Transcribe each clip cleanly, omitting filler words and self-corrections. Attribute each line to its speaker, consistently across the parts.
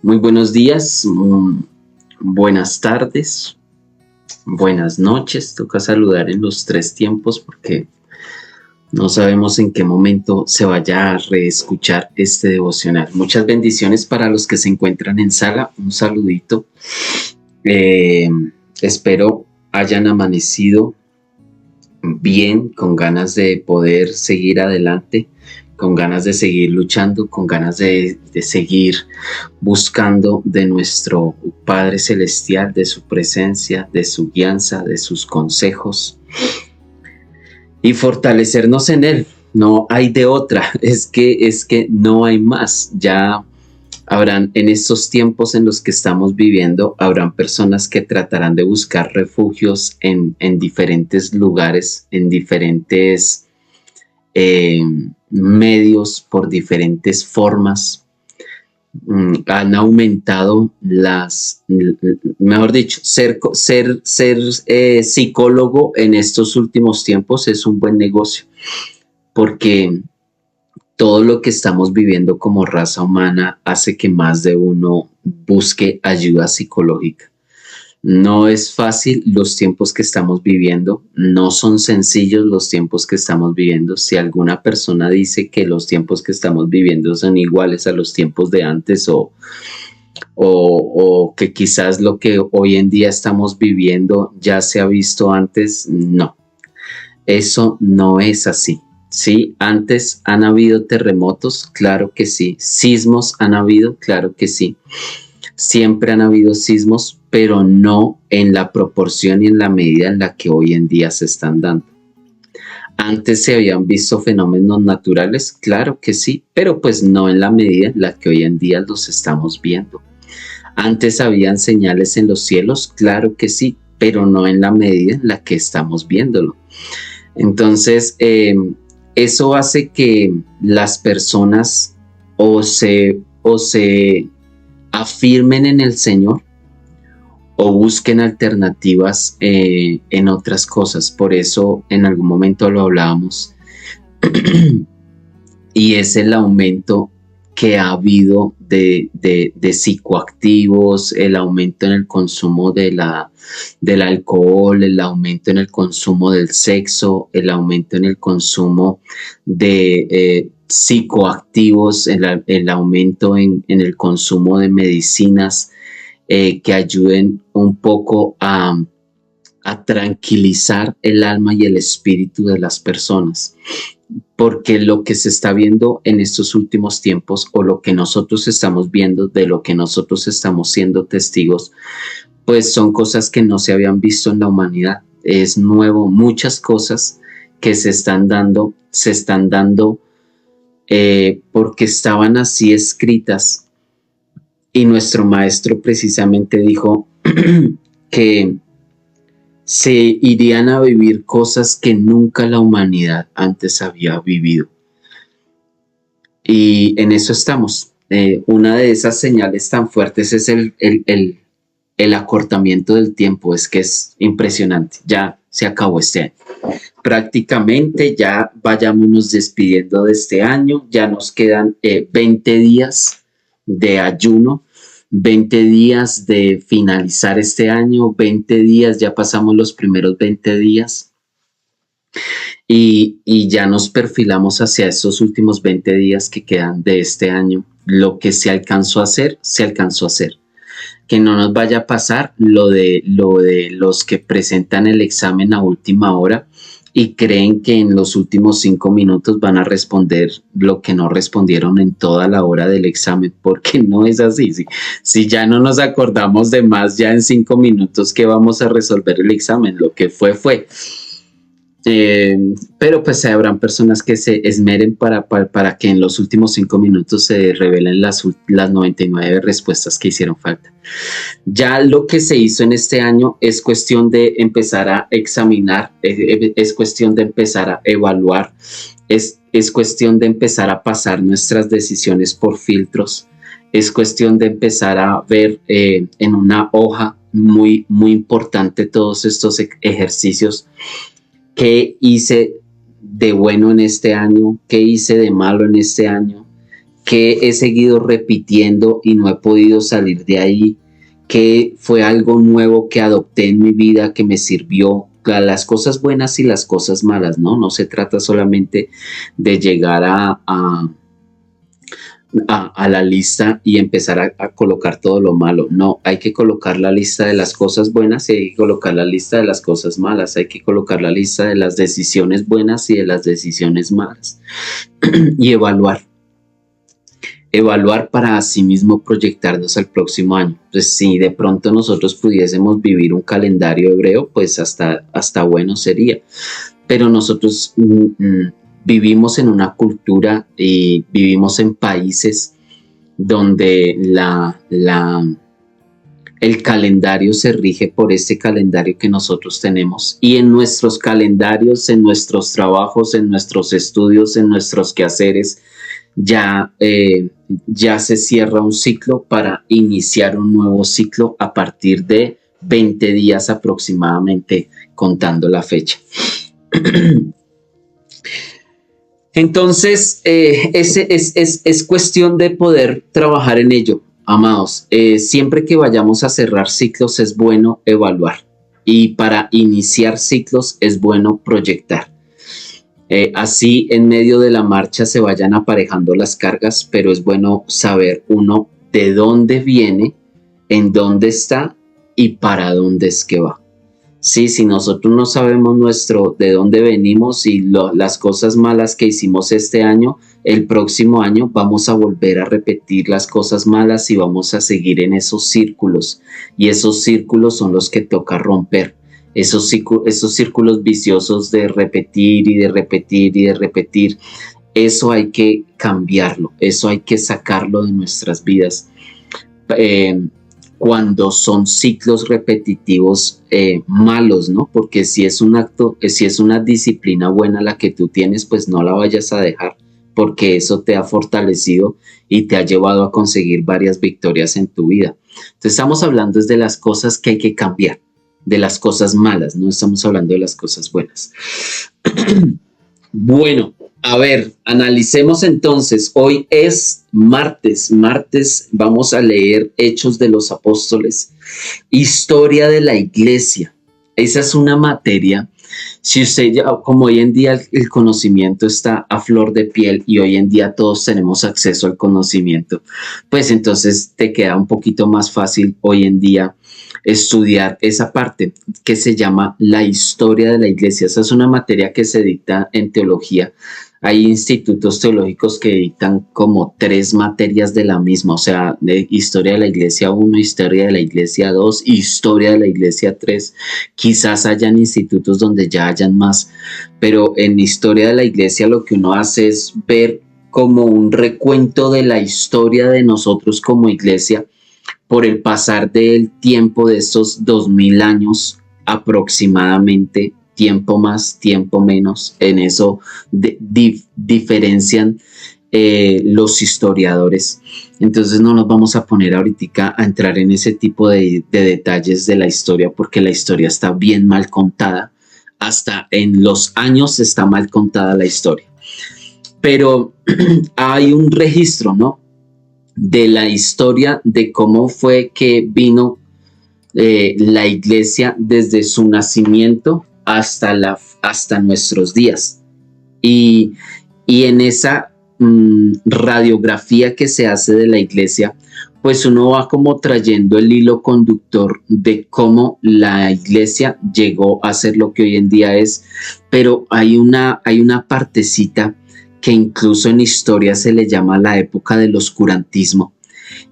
Speaker 1: Muy buenos días, buenas tardes, buenas noches. Toca saludar en los tres tiempos porque no sabemos en qué momento se vaya a reescuchar este devocional. Muchas bendiciones para los que se encuentran en sala. Un saludito. Eh, Espero hayan amanecido bien, con ganas de poder seguir adelante, con ganas de seguir luchando, con ganas de seguir buscando de nuestro Padre Celestial, de su presencia, de su guianza, de sus consejos y fortalecernos en Él. No hay de otra, es que no hay más. Ya habrán, en estos tiempos en los que estamos viviendo, habrán personas que tratarán de buscar refugios en diferentes lugares, en diferentes medios, por diferentes formas. Han aumentado mejor dicho, ser psicólogo en estos últimos tiempos es un buen negocio, porque todo lo que estamos viviendo como raza humana hace que más de uno busque ayuda psicológica. No es fácil los tiempos que estamos viviendo, no son sencillos los tiempos que estamos viviendo. Si alguna persona dice que los tiempos que estamos viviendo son iguales a los tiempos de antes o que quizás lo que hoy en día estamos viviendo ya se ha visto antes, no, eso no es así. Sí, antes han habido terremotos, claro que sí. Sismos han habido, claro que sí. Siempre han habido sismos, pero no en la proporción y en la medida en la que hoy en día se están dando. Antes se habían visto fenómenos naturales, claro que sí, pero pues no en la medida en la que hoy en día los estamos viendo. Antes habían señales en los cielos, claro que sí, pero no en la medida en la que estamos viéndolo. Entonces, eso hace que las personas o se afirmen en el Señor o busquen alternativas en otras cosas. Por eso en algún momento lo hablábamos y es el aumento que ha habido de psicoactivos, el aumento en el consumo del alcohol, el aumento en el consumo del sexo, el aumento en el consumo de psicoactivos, el aumento en el consumo de medicinas que ayuden un poco a tranquilizar el alma y el espíritu de las personas. Porque lo que se está viendo en estos últimos tiempos, o lo que nosotros estamos viendo, de lo que nosotros estamos siendo testigos, pues son cosas que no se habían visto en la humanidad. Es nuevo, muchas cosas que se están dando porque estaban así escritas. Y nuestro maestro precisamente dijo que se irían a vivir cosas que nunca la humanidad antes había vivido. Y en eso estamos. Una de esas señales tan fuertes es el acortamiento del tiempo. Es que es impresionante. Ya se acabó este año. Prácticamente ya vayámonos despidiendo de este año. Ya nos quedan 20 días de ayuno. 20 días de finalizar este año, 20 días, ya pasamos los primeros 20 días y ya nos perfilamos hacia esos últimos 20 días que quedan de este año. Lo que se alcanzó a hacer, se alcanzó a hacer. Que no nos vaya a pasar lo de los que presentan el examen a última hora y creen que en los últimos 5 minutos van a responder lo que no respondieron en toda la hora del examen, porque no es así. Si ya no nos acordamos de más ya en 5 minutos que vamos a resolver el examen, lo que fue. Pero pues habrán personas que se esmeren para que en los últimos 5 minutos se revelen las 99 respuestas que hicieron falta. Ya lo que se hizo en este año es cuestión de empezar a examinar, es cuestión de empezar a evaluar, es cuestión de empezar a pasar nuestras decisiones por filtros, es cuestión de empezar a ver en una hoja muy, muy importante todos estos ejercicios. ¿Qué hice de bueno en este año? ¿Qué hice de malo en este año? qué he seguido repitiendo y no he podido salir de ahí, qué fue algo nuevo que adopté en mi vida que me sirvió, las cosas buenas y las cosas malas, ¿no? No se trata solamente de llegar a la lista y empezar a colocar todo lo malo. No, hay que colocar la lista de las cosas buenas y hay que colocar la lista de las cosas malas. Hay que colocar la lista de las decisiones buenas y de las decisiones malas. Y evaluar para así mismo proyectarnos al próximo año. Pues si de pronto nosotros pudiésemos vivir un calendario hebreo, pues hasta bueno sería. Pero nosotros vivimos en una cultura y vivimos en países donde el calendario se rige por ese calendario que nosotros tenemos. Y en nuestros calendarios, en nuestros trabajos, en nuestros estudios, en nuestros quehaceres, ya se cierra un ciclo para iniciar un nuevo ciclo a partir de 20 días aproximadamente, contando la fecha. Entonces, es cuestión de poder trabajar en ello, amados. Siempre que vayamos a cerrar ciclos es bueno evaluar y para iniciar ciclos es bueno proyectar. Así en medio de la marcha se vayan aparejando las cargas, pero es bueno saber uno de dónde viene, en dónde está y para dónde es que va. Sí, si nosotros no sabemos de dónde venimos y las cosas malas que hicimos este año, el próximo año vamos a volver a repetir las cosas malas y vamos a seguir en esos círculos. Y esos círculos son los que toca romper. Esos círculos viciosos de repetir y de repetir y de repetir. Eso hay que cambiarlo, eso hay que sacarlo de nuestras vidas. Cuando son ciclos repetitivos malos, ¿no? Porque si es un acto, si es una disciplina buena la que tú tienes, pues no la vayas a dejar, porque eso te ha fortalecido y te ha llevado a conseguir varias victorias en tu vida. Entonces estamos hablando de las cosas que hay que cambiar, de las cosas malas, no estamos hablando de las cosas buenas. Bueno, a ver, analicemos entonces. Hoy es martes. Martes vamos a leer Hechos de los Apóstoles, historia de la iglesia. Esa es una materia. Si usted ya, como hoy en día el conocimiento está a flor de piel y hoy en día todos tenemos acceso al conocimiento, pues entonces te queda un poquito más fácil hoy en día estudiar esa parte que se llama la historia de la iglesia. Esa es una materia que se dicta en teología. Hay institutos teológicos que dictan como 3 materias de la misma, o sea, de historia de la iglesia 1, historia de la iglesia 2, historia de la iglesia 3. Quizás hayan institutos donde ya hayan más, pero en historia de la iglesia lo que uno hace es ver como un recuento de la historia de nosotros como iglesia por el pasar del tiempo de estos 2000 años aproximadamente, tiempo más, tiempo menos, en eso diferencian los historiadores. Entonces no nos vamos a poner ahorita a entrar en ese tipo de detalles de la historia, porque la historia está bien mal contada, hasta en los años está mal contada la historia. Pero hay un registro, ¿no?, de la historia de cómo fue que vino la iglesia desde su nacimiento hasta nuestros días. Y en esa radiografía que se hace de la iglesia, pues uno va como trayendo el hilo conductor de cómo la iglesia llegó a ser lo que hoy en día es, pero hay una partecita que incluso en historia se le llama la época del oscurantismo.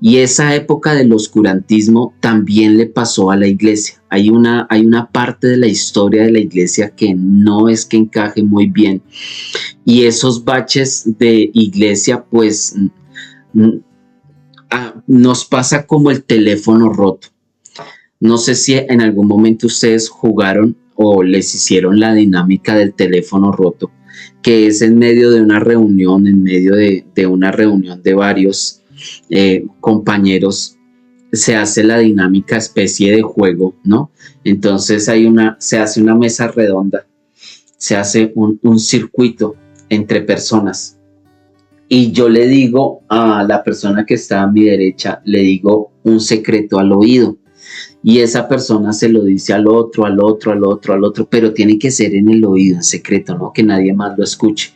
Speaker 1: Y esa época del oscurantismo también le pasó a la iglesia. Hay una parte de la historia de la iglesia que no es que encaje muy bien. Y esos baches de iglesia, pues, nos pasa como el teléfono roto. No sé si en algún momento ustedes jugaron o les hicieron la dinámica del teléfono roto, que es en medio de una reunión, de varios compañeros, se hace la dinámica especie de juego, ¿no? Entonces se hace una mesa redonda, se hace un circuito entre personas y yo le digo a la persona que está a mi derecha, le digo un secreto al oído. Y esa persona se lo dice al otro, al otro, al otro, al otro, pero tiene que ser en el oído, en secreto, ¿no? Que nadie más lo escuche.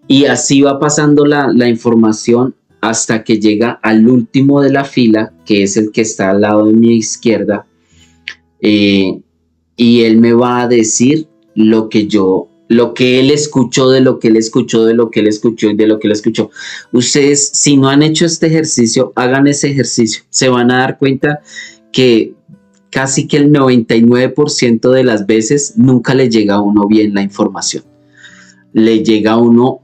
Speaker 1: Y así va pasando la información hasta que llega al último de la fila, que es el que está al lado de mi izquierda, eh, y él me va a decir lo que él escuchó, de lo que él escuchó, de lo que él escuchó y de lo que él escuchó. Ustedes, si no han hecho este ejercicio, hagan ese ejercicio. Se van a dar cuenta que casi que el 99% de las veces nunca le llega a uno bien la información. Le llega a uno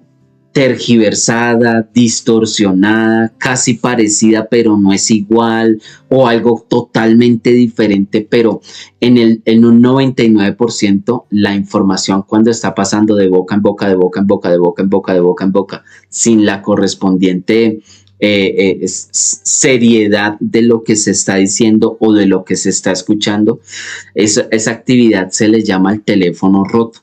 Speaker 1: tergiversada, distorsionada, casi parecida, pero no es igual, o algo totalmente diferente, pero en un 99% la información cuando está pasando de boca en boca, de boca en boca, de boca en boca, de boca en boca, sin la correspondiente seriedad de lo que se está diciendo o de lo que se está escuchando, esa actividad se le llama el teléfono roto,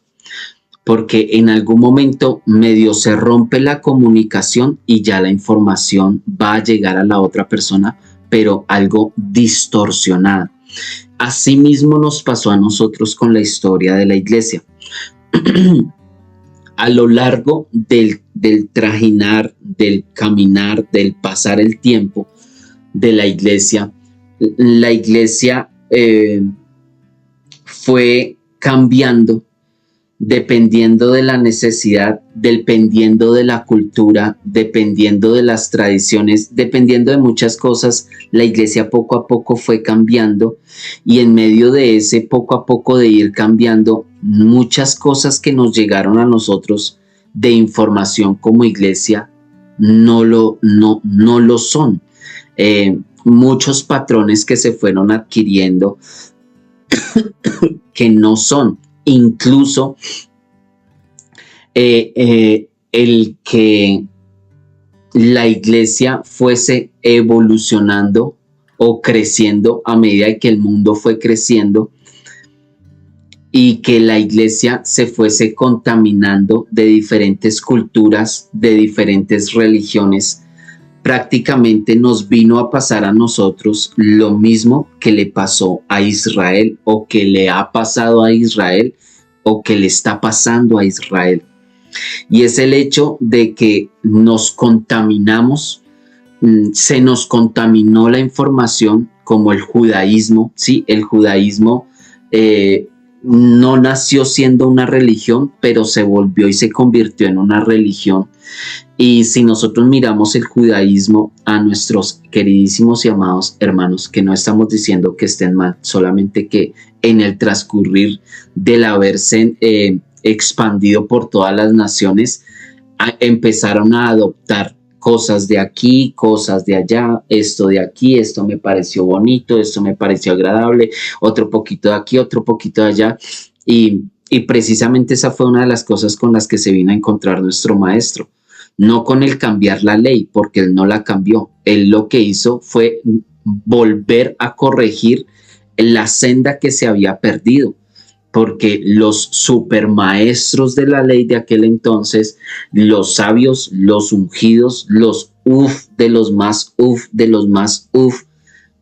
Speaker 1: porque en algún momento medio se rompe la comunicación y ya la información va a llegar a la otra persona, pero algo distorsionada. Asimismo nos pasó a nosotros con la historia de la iglesia. A lo largo del trajinar, del caminar, del pasar el tiempo de la iglesia fue cambiando dependiendo de la necesidad, dependiendo de la cultura, dependiendo de las tradiciones, dependiendo de muchas cosas, la iglesia poco a poco fue cambiando y en medio de ese poco a poco de ir cambiando, muchas cosas que nos llegaron a nosotros de información como iglesia no lo son. Muchos patrones que se fueron adquiriendo que no son. Incluso el que la iglesia fuese evolucionando o creciendo a medida que el mundo fue creciendo y que la iglesia se fuese contaminando de diferentes culturas, de diferentes religiones, prácticamente nos vino a pasar a nosotros lo mismo que le pasó a Israel o que le ha pasado a Israel o que le está pasando a Israel. Y es el hecho de que nos contaminamos, se nos contaminó la información como el judaísmo, ¿sí? El judaísmo no nació siendo una religión, pero se volvió y se convirtió en una religión. Y si nosotros miramos el judaísmo a nuestros queridísimos y amados hermanos, que no estamos diciendo que estén mal, solamente que en el transcurrir del haberse expandido por todas las naciones, empezaron a adoptar cosas de aquí, cosas de allá, esto de aquí, esto me pareció bonito, esto me pareció agradable, otro poquito de aquí, otro poquito de allá. Y precisamente esa fue una de las cosas con las que se vino a encontrar nuestro maestro. No con el cambiar la ley, porque él no la cambió. Él lo que hizo fue volver a corregir la senda que se había perdido, porque los supermaestros de la ley de aquel entonces, los sabios, los ungidos, los de los más de los más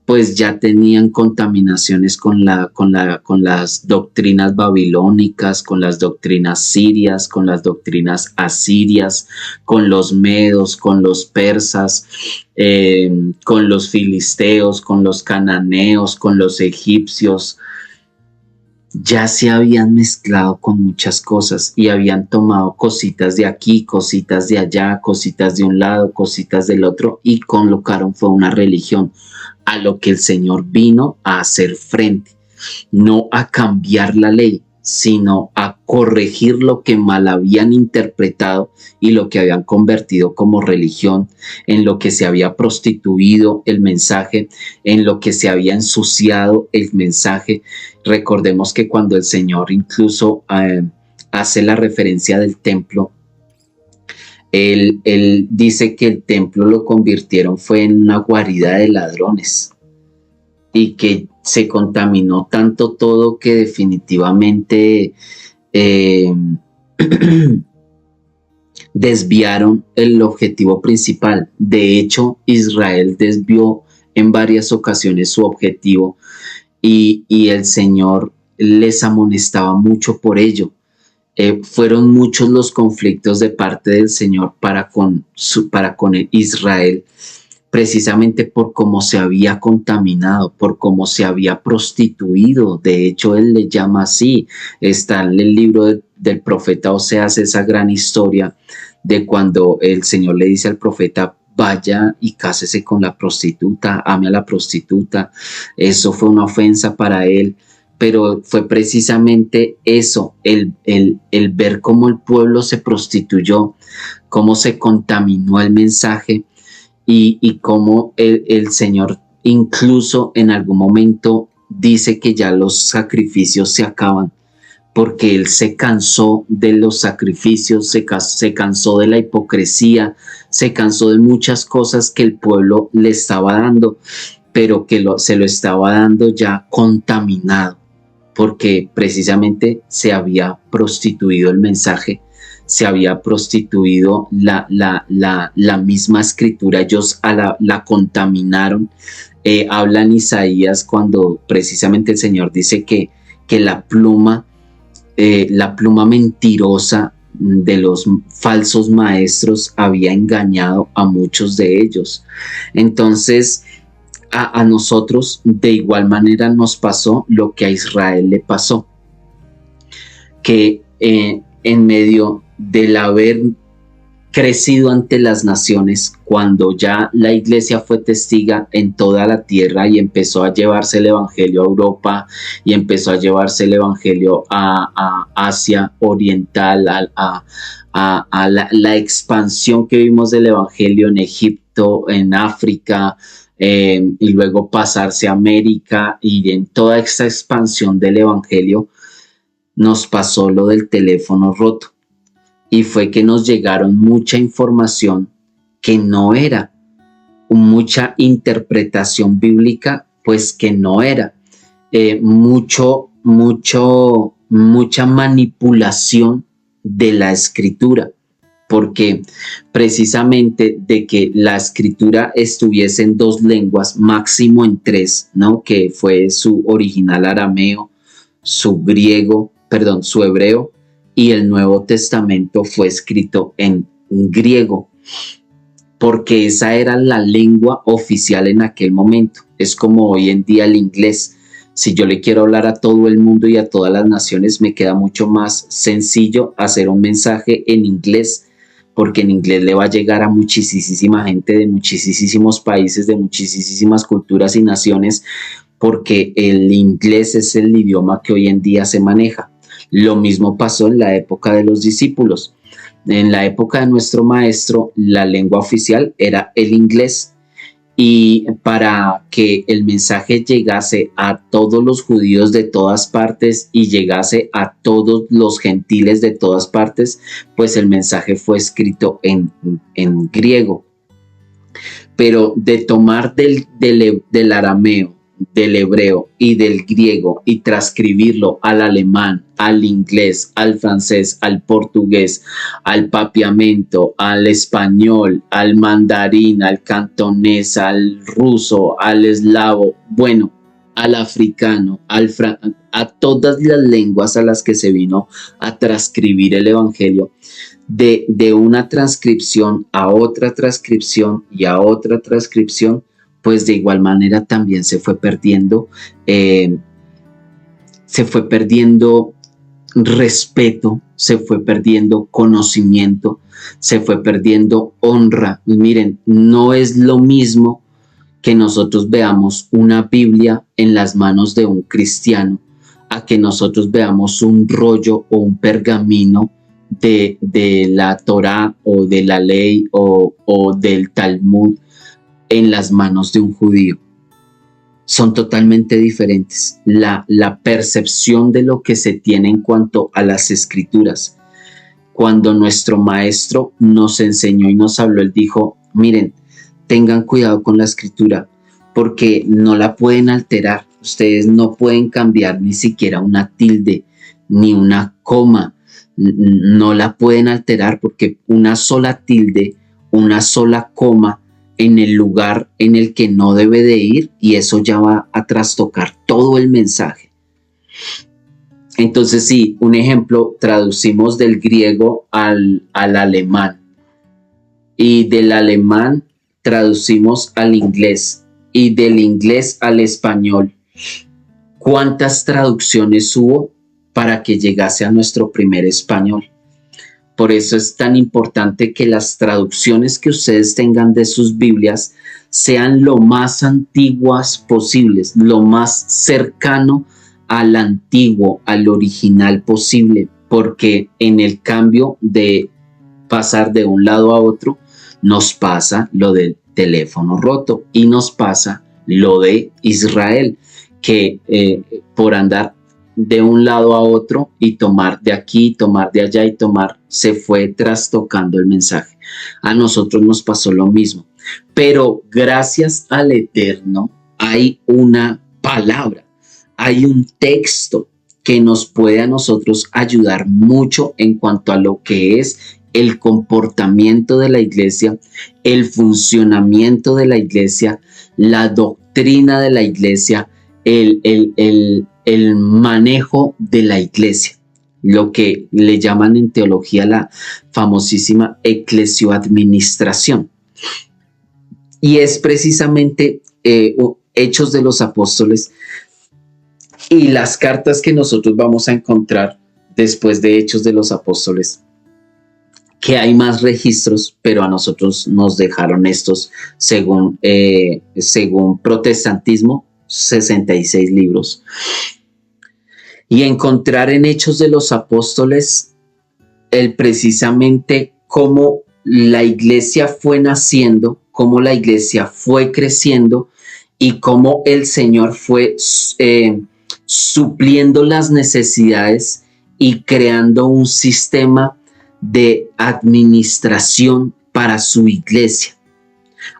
Speaker 1: pues ya tenían contaminaciones con las doctrinas babilónicas, con las doctrinas sirias, con las doctrinas asirias, con los medos, con los persas, con los filisteos, con los cananeos, con los egipcios. Ya se habían mezclado con muchas cosas y habían tomado cositas de aquí, cositas de allá, cositas de un lado, cositas del otro y colocaron fue una religión a lo que el Señor vino a hacer frente, no a cambiar la ley, sino a corregir lo que mal habían interpretado y lo que habían convertido como religión, en lo que se había prostituido el mensaje, en lo que se había ensuciado el mensaje. Recordemos que cuando el Señor incluso hace la referencia del templo, él dice que el templo lo convirtieron fue en una guarida de ladrones y que se contaminó tanto todo que definitivamente desviaron el objetivo principal. De hecho, Israel desvió en varias ocasiones su objetivo y el Señor les amonestaba mucho por ello. Fueron muchos los conflictos de parte del Señor para con Israel, precisamente por cómo se había contaminado, por cómo se había prostituido. De hecho, él le llama así. Está en el libro del profeta Oseas esa gran historia de cuando el Señor le dice al profeta: vaya y cásese con la prostituta, ame a la prostituta. Eso fue una ofensa para él, pero fue precisamente eso, el ver cómo el pueblo se prostituyó, cómo se contaminó el mensaje y cómo el Señor incluso en algún momento dice que ya los sacrificios se acaban, porque Él se cansó de los sacrificios, se cansó de la hipocresía, se cansó de muchas cosas que el pueblo le estaba dando, pero que se lo estaba dando ya contaminado, porque precisamente se había prostituido el mensaje, se había prostituido la misma escritura, ellos la contaminaron. Habla en Isaías cuando precisamente el Señor dice que la pluma mentirosa de los falsos maestros había engañado a muchos de ellos. Entonces, a nosotros de igual manera nos pasó lo que a Israel le pasó, que en medio del haber crecido ante las naciones, cuando ya la iglesia fue testiga en toda la tierra y empezó a llevarse el evangelio a Europa y empezó a llevarse el evangelio a Asia Oriental, a la expansión que vimos del evangelio en Egipto, en África, y luego pasarse a América, y en toda esta expansión del evangelio nos pasó lo del teléfono roto. Y fue que nos llegaron mucha información que no era, mucha interpretación bíblica, pues que no era, mucha manipulación de la escritura, porque precisamente de que la escritura estuviese en dos lenguas, máximo en tres, ¿no? Que fue su original arameo, su hebreo, y el Nuevo Testamento fue escrito en griego, porque esa era la lengua oficial en aquel momento. Es como hoy en día el inglés. Si yo le quiero hablar a todo el mundo y a todas las naciones, me queda mucho más sencillo hacer un mensaje en inglés, porque en inglés le va a llegar a muchísima gente de muchísimos países, de muchísimas culturas y naciones, porque el inglés es el idioma que hoy en día se maneja. Lo mismo pasó en la época de los discípulos. En la época de nuestro maestro, la lengua oficial era el inglés. Y para que el mensaje llegase a todos los judíos de todas partes y llegase a todos los gentiles de todas partes, pues el mensaje fue escrito en griego. Pero de tomar del arameo, del hebreo y del griego y transcribirlo al alemán, al inglés, al francés, al portugués, al papiamento, al español, al mandarín, al cantonés, al ruso, al eslavo, bueno, al africano, a todas las lenguas a las que se vino a transcribir el evangelio, de una transcripción a otra transcripción y a otra transcripción, pues de igual manera también se fue perdiendo respeto, se fue perdiendo conocimiento, se fue perdiendo honra. Y miren, no es lo mismo que nosotros veamos una Biblia en las manos de un cristiano a que nosotros veamos un rollo o un pergamino de la Torá o de la ley o del Talmud en las manos de un judío. Son totalmente diferentes. La percepción de lo que se tiene en cuanto a las escrituras. Cuando nuestro maestro nos enseñó y nos habló, él dijo: miren, tengan cuidado con la escritura, porque no la pueden alterar. Ustedes no pueden cambiar ni siquiera una tilde, ni una coma, no la pueden alterar porque una sola tilde, una sola coma en el lugar en el que no debe de ir y eso ya va a trastocar todo el mensaje. Entonces, sí, un ejemplo, traducimos del griego al alemán y del alemán traducimos al inglés y del inglés al español. ¿Cuántas traducciones hubo para que llegase a nuestro primer español? Por eso es tan importante que las traducciones que ustedes tengan de sus Biblias sean lo más antiguas posibles, lo más cercano al antiguo, al original posible, porque en el cambio de pasar de un lado a otro, nos pasa lo del teléfono roto y nos pasa lo de Israel, que por andar de un lado a otro y tomar de aquí, tomar de allá y tomar, se fue trastocando el mensaje. A nosotros nos pasó lo mismo, pero gracias al Eterno hay una palabra, hay un texto que nos puede a nosotros ayudar mucho en cuanto a lo que es el comportamiento de la iglesia, el funcionamiento de la iglesia, la doctrina de la iglesia, el manejo de la iglesia, lo que le llaman en teología la famosísima eclesioadministración. Y es precisamente Hechos de los Apóstoles y las cartas que nosotros vamos a encontrar después de Hechos de los Apóstoles, que hay más registros, pero a nosotros nos dejaron estos según protestantismo, 66 libros. Y encontrar en Hechos de los Apóstoles precisamente cómo la iglesia fue naciendo, cómo la iglesia fue creciendo y cómo el Señor fue supliendo las necesidades y creando un sistema de administración para su iglesia.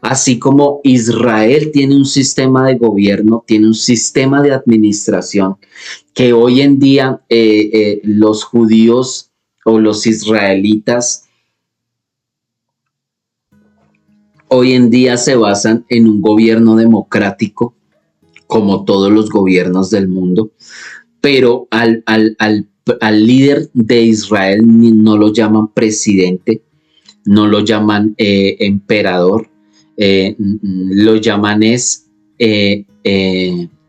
Speaker 1: Así como Israel tiene un sistema de gobierno, tiene un sistema de administración que hoy en día los judíos o los israelitas hoy en día se basan en un gobierno democrático, como todos los gobiernos del mundo, pero al líder de Israel no lo llaman presidente, no lo llaman emperador, lo llaman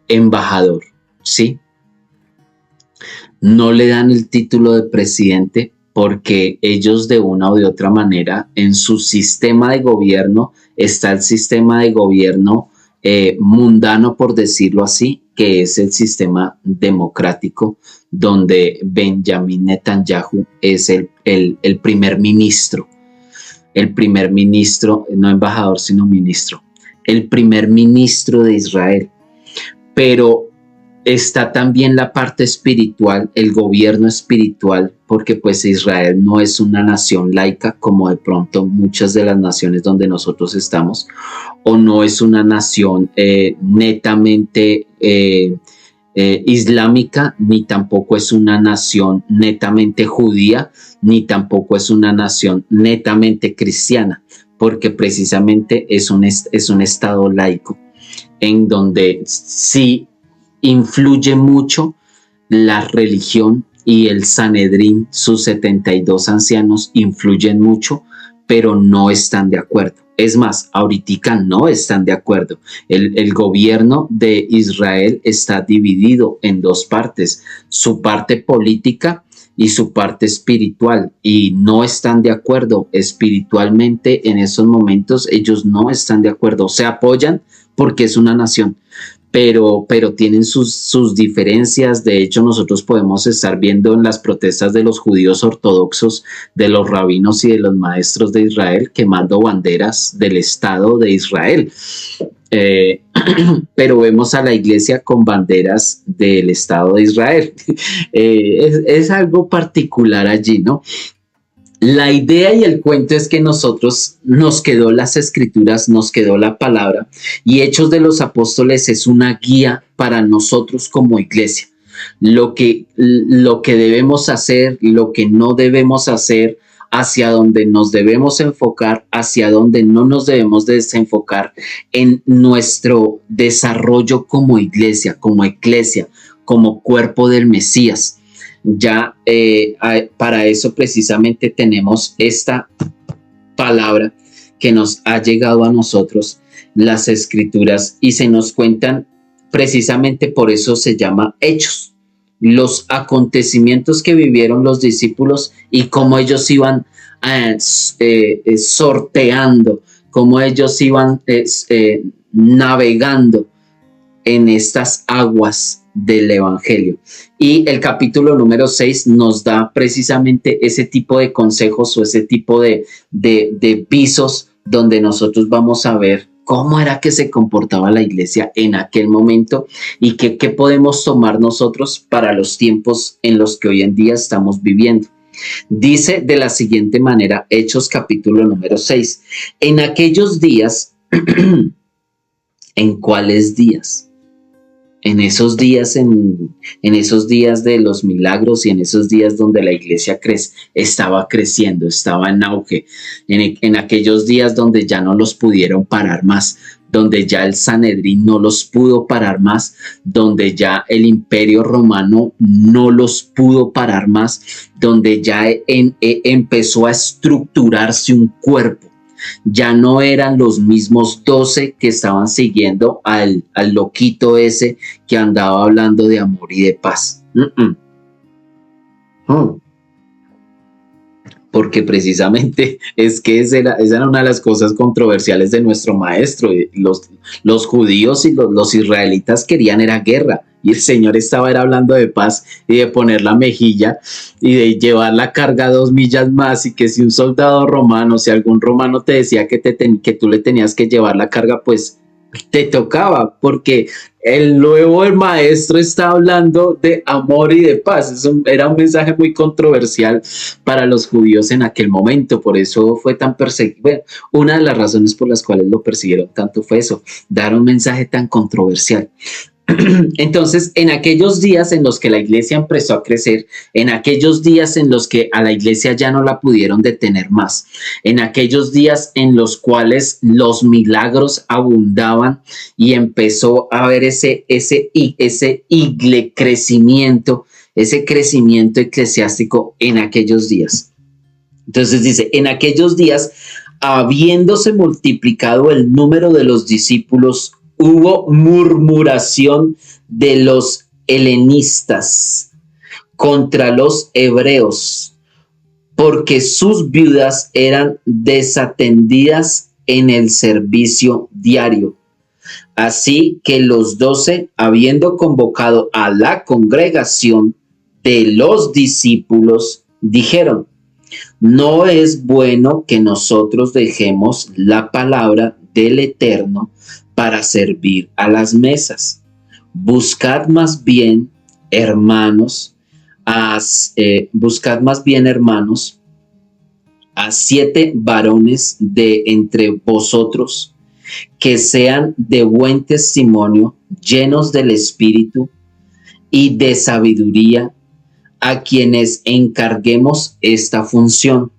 Speaker 1: embajador, ¿sí? No le dan el título de presidente porque ellos de una o de otra manera en su sistema de gobierno está el sistema de gobierno mundano, por decirlo así, que es el sistema democrático donde Benjamín Netanyahu es el primer ministro. El primer ministro, no embajador, sino ministro, el primer ministro de Israel. Pero está también la parte espiritual, el gobierno espiritual, porque pues Israel no es una nación laica como de pronto muchas de las naciones donde nosotros estamos, o no es una nación netamente islámica, ni tampoco es una nación netamente judía, ni tampoco es una nación netamente cristiana, porque precisamente es un estado laico, en donde sí influye mucho la religión y el Sanedrín, sus 72 ancianos influyen mucho, pero no están de acuerdo. Es más, ahorita no están de acuerdo. El gobierno de Israel está dividido en dos partes, su parte política y su parte espiritual, y no están de acuerdo espiritualmente en esos momentos. Ellos no están de acuerdo, se apoyan porque es una nación, pero tienen sus diferencias. De hecho, nosotros podemos estar viendo en las protestas de los judíos ortodoxos, de los rabinos y de los maestros de Israel quemando banderas del Estado de Israel. Pero vemos a la iglesia con banderas del Estado de Israel. Es algo particular allí, ¿no? La idea y el cuento es que nosotros nos quedó las escrituras, nos quedó la palabra, y Hechos de los Apóstoles es una guía para nosotros como iglesia. lo que debemos hacer, lo que no debemos hacer, hacia dónde nos debemos enfocar, hacia dónde no nos debemos desenfocar en nuestro desarrollo como iglesia, como cuerpo del Mesías. Ya para eso precisamente tenemos esta palabra que nos ha llegado a nosotros, las escrituras, y se nos cuentan precisamente por eso se llama Hechos, los acontecimientos que vivieron los discípulos y cómo ellos iban sorteando, cómo ellos iban navegando en estas aguas del Evangelio. Y el capítulo número 6 nos da precisamente ese tipo de consejos o ese tipo de visos donde nosotros vamos a ver cómo era que se comportaba la iglesia en aquel momento y qué podemos tomar nosotros para los tiempos en los que hoy en día estamos viviendo. Dice de la siguiente manera, Hechos capítulo número 6, en aquellos días, ¿en cuáles días? En esos días, en esos días de los milagros y en esos días donde la iglesia estaba creciendo, estaba en auge, en aquellos días donde ya no los pudieron parar más, donde ya el Sanedrín no los pudo parar más, donde ya el Imperio Romano no los pudo parar más, donde ya empezó a estructurarse un cuerpo. Ya no eran los mismos 12 que estaban siguiendo al loquito ese que andaba hablando de amor y de paz. Porque precisamente es que esa era una de las cosas controversiales de nuestro maestro. Los judíos y los israelitas querían era guerra, y el Señor estaba hablando de paz y de poner la mejilla y de llevar la carga 2 millas más, y que si un soldado romano, si algún romano te decía que tú le tenías que llevar la carga, pues te tocaba, porque el maestro está hablando de amor y de paz. Eso era un mensaje muy controversial para los judíos en aquel momento, por eso fue tan perseguido. Bueno, una de las razones por las cuales lo persiguieron tanto fue eso, dar un mensaje tan controversial. Entonces, en aquellos días en los que la iglesia empezó a crecer, en aquellos días en los que a la iglesia ya no la pudieron detener más, en aquellos días en los cuales los milagros abundaban y empezó a haber ese crecimiento, ese crecimiento eclesiástico en aquellos días. Entonces dice, en aquellos días, habiéndose multiplicado el número de los discípulos, hubo murmuración de los helenistas contra los hebreos, porque sus viudas eran desatendidas en el servicio diario. Así que los 12, habiendo convocado a la congregación de los discípulos, dijeron: no es bueno que nosotros dejemos la palabra del Eterno para servir a las mesas. Buscad más bien, hermanos, a 7 varones de entre vosotros que sean de buen testimonio, llenos del Espíritu y de sabiduría, a quienes encarguemos esta función.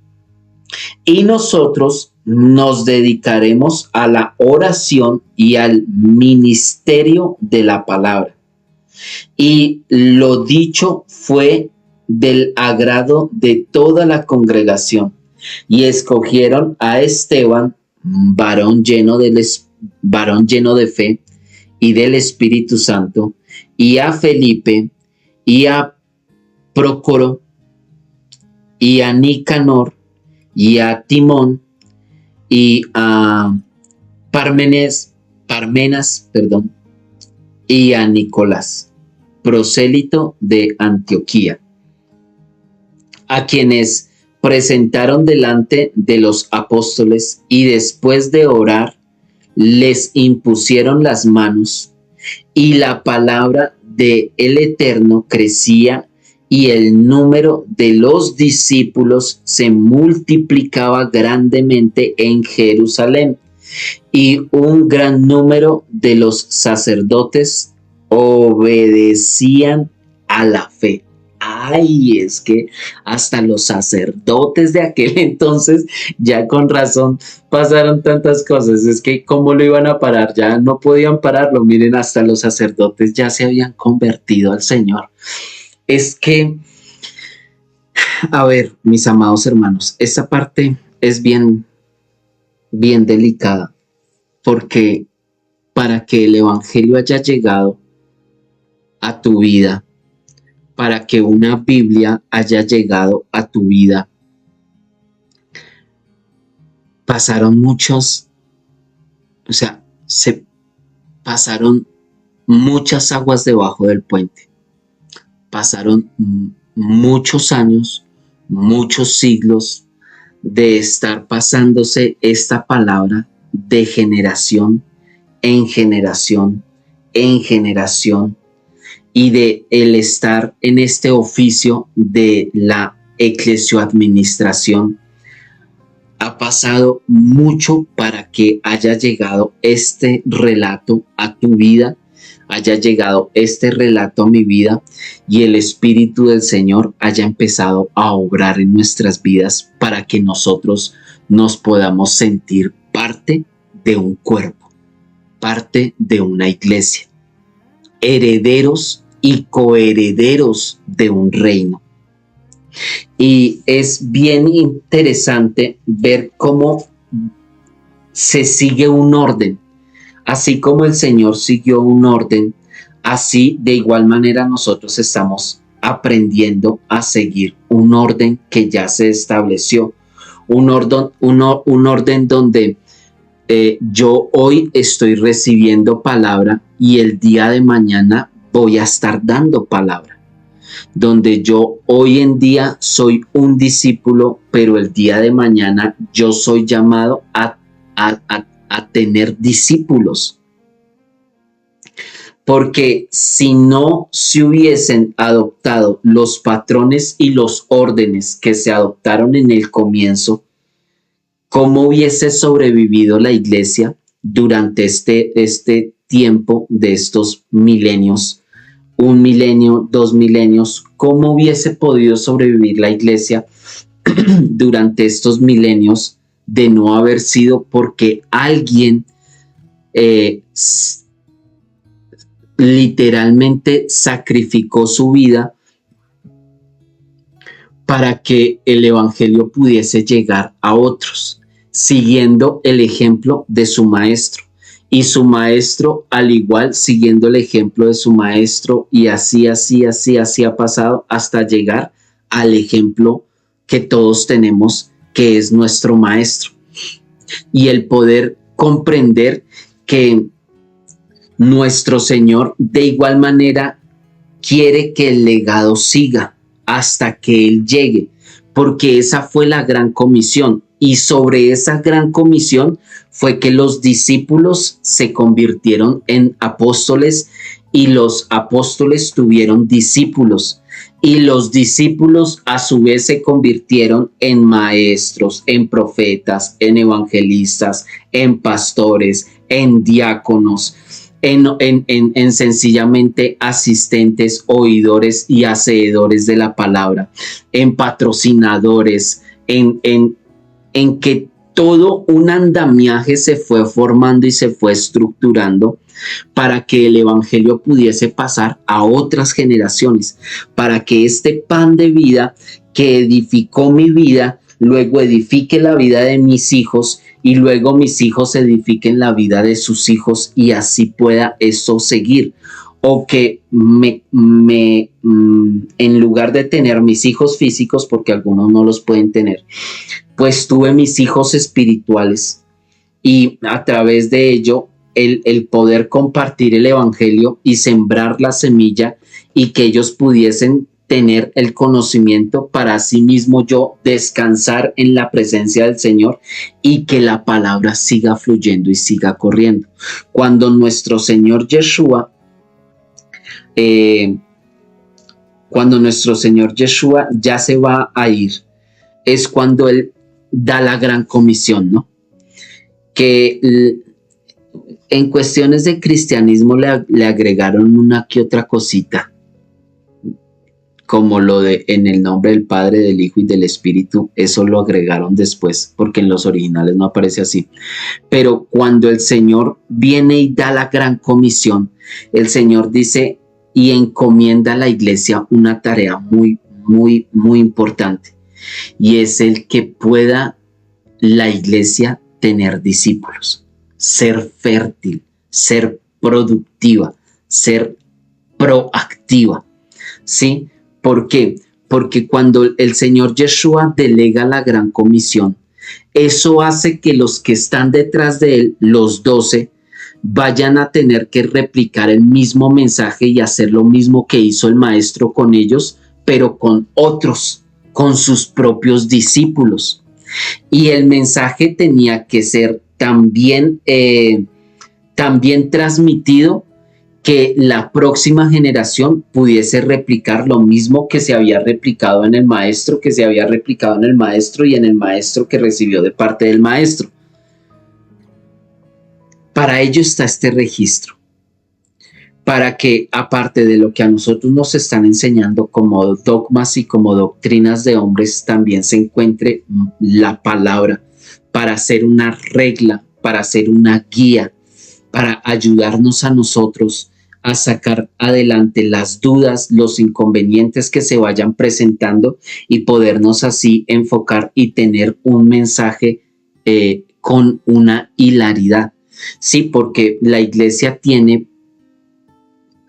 Speaker 1: Y nosotros nos dedicaremos a la oración y al ministerio de la palabra. Y lo dicho fue del agrado de toda la congregación, y escogieron a Esteban, varón lleno de fe y del Espíritu Santo, y a Felipe, y a Prócoro, y a Nicanor, y a Timón, y a Parmenas, y a Nicolás, prosélito de Antioquía, a quienes presentaron delante de los apóstoles, y después de orar les impusieron las manos, y la palabra del Eterno crecía, y el número de los discípulos se multiplicaba grandemente en Jerusalén, y un gran número de los sacerdotes obedecían a la fe. Ay, es que hasta los sacerdotes de aquel entonces, ya con razón, pasaron tantas cosas. Es que cómo lo iban a parar, ya no podían pararlo. Miren, hasta los sacerdotes ya se habían convertido al Señor. Es que, a ver, mis amados hermanos, esta parte es bien, bien delicada, porque para que el Evangelio haya llegado a tu vida, para que una Biblia haya llegado a tu vida, pasaron muchos, o sea, se pasaron muchas aguas debajo del puente. Pasaron muchos años, muchos siglos de estar pasándose esta palabra de generación en generación, en generación, y de el estar en este oficio de la eclesioadministración. Ha pasado mucho para que haya llegado este relato a tu vida, haya llegado este relato a mi vida y el Espíritu del Señor haya empezado a obrar en nuestras vidas para que nosotros nos podamos sentir parte de un cuerpo, parte de una iglesia, herederos y coherederos de un reino. Y es bien interesante ver cómo se sigue un orden. Así como el Señor siguió un orden, así de igual manera nosotros estamos aprendiendo a seguir un orden que ya se estableció. Un orden donde yo hoy estoy recibiendo palabra y el día de mañana voy a estar dando palabra. Donde yo hoy en día soy un discípulo, pero el día de mañana yo soy llamado a tener discípulos. Porque si no se hubiesen adoptado los patrones y los órdenes que se adoptaron en el comienzo, ¿cómo hubiese sobrevivido la iglesia durante este tiempo de estos milenios? 1 milenio, 2 milenios, ¿cómo hubiese podido sobrevivir la iglesia durante estos milenios de no haber sido porque alguien literalmente sacrificó su vida para que el evangelio pudiese llegar a otros, siguiendo el ejemplo de su maestro? Y su maestro, al igual, siguiendo el ejemplo de su maestro, y así ha pasado hasta llegar al ejemplo que todos tenemos, que es nuestro maestro. Y el poder comprender que nuestro Señor de igual manera quiere que el legado siga hasta que Él llegue, porque esa fue la gran comisión. Y sobre esa gran comisión fue que los discípulos se convirtieron en apóstoles y los apóstoles tuvieron discípulos y los discípulos a su vez se convirtieron en maestros, en profetas, en evangelistas, en pastores, en diáconos, en sencillamente asistentes, oidores y hacedores de la palabra, en patrocinadores, en que todo un andamiaje se fue formando y se fue estructurando para que el evangelio pudiese pasar a otras generaciones, para que este pan de vida que edificó mi vida, luego edifique la vida de mis hijos y luego mis hijos edifiquen la vida de sus hijos y así pueda esto seguir. O que en lugar de tener mis hijos físicos, porque algunos no los pueden tener, pues tuve mis hijos espirituales y a través de ello el poder compartir el evangelio y sembrar la semilla y que ellos pudiesen tener el conocimiento para sí mismo yo descansar en la presencia del Señor y que la palabra siga fluyendo y siga corriendo. Cuando nuestro Señor Yeshua ya se va a ir, es cuando Él da la gran comisión, ¿no? Que en cuestiones de cristianismo le agregaron una que otra cosita, como lo de en el nombre del Padre, del Hijo y del Espíritu, eso lo agregaron después, porque en los originales no aparece así. Pero cuando el Señor viene y da la gran comisión, el Señor dice y encomienda a la iglesia una tarea muy, muy, muy importante, y es el que pueda la iglesia tener discípulos, ser fértil, ser productiva, ser proactiva, ¿sí? ¿Por qué? Porque cuando el Señor Yeshua delega la gran comisión, eso hace que los que están detrás de él, los 12, vayan a tener que replicar el mismo mensaje y hacer lo mismo que hizo el maestro con ellos, pero con otros, con sus propios discípulos. Y el mensaje tenía que ser también transmitido, que la próxima generación pudiese replicar lo mismo que se había replicado en el maestro, que se había replicado en el maestro y en el maestro que recibió de parte del maestro. Para ello está este registro, para que aparte de lo que a nosotros nos están enseñando como dogmas y como doctrinas de hombres, también se encuentre la palabra para hacer una regla, para hacer una guía, para ayudarnos a nosotros a sacar adelante las dudas, los inconvenientes que se vayan presentando y podernos así enfocar y tener un mensaje con una hilaridad. Sí, porque la iglesia tiene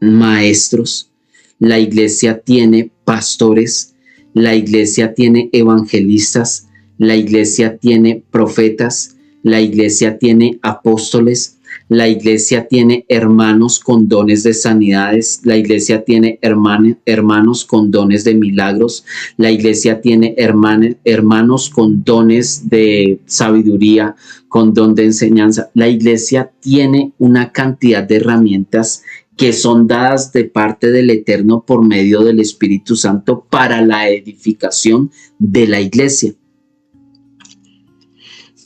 Speaker 1: maestros, la iglesia tiene pastores, la iglesia tiene evangelistas, la iglesia tiene profetas, la iglesia tiene apóstoles, la iglesia tiene hermanos con dones de sanidades, la iglesia tiene hermanos con dones de milagros, la iglesia tiene hermanos con dones de sabiduría, con don de enseñanza. La iglesia tiene una cantidad de herramientas que son dadas de parte del Eterno por medio del Espíritu Santo para la edificación de la iglesia.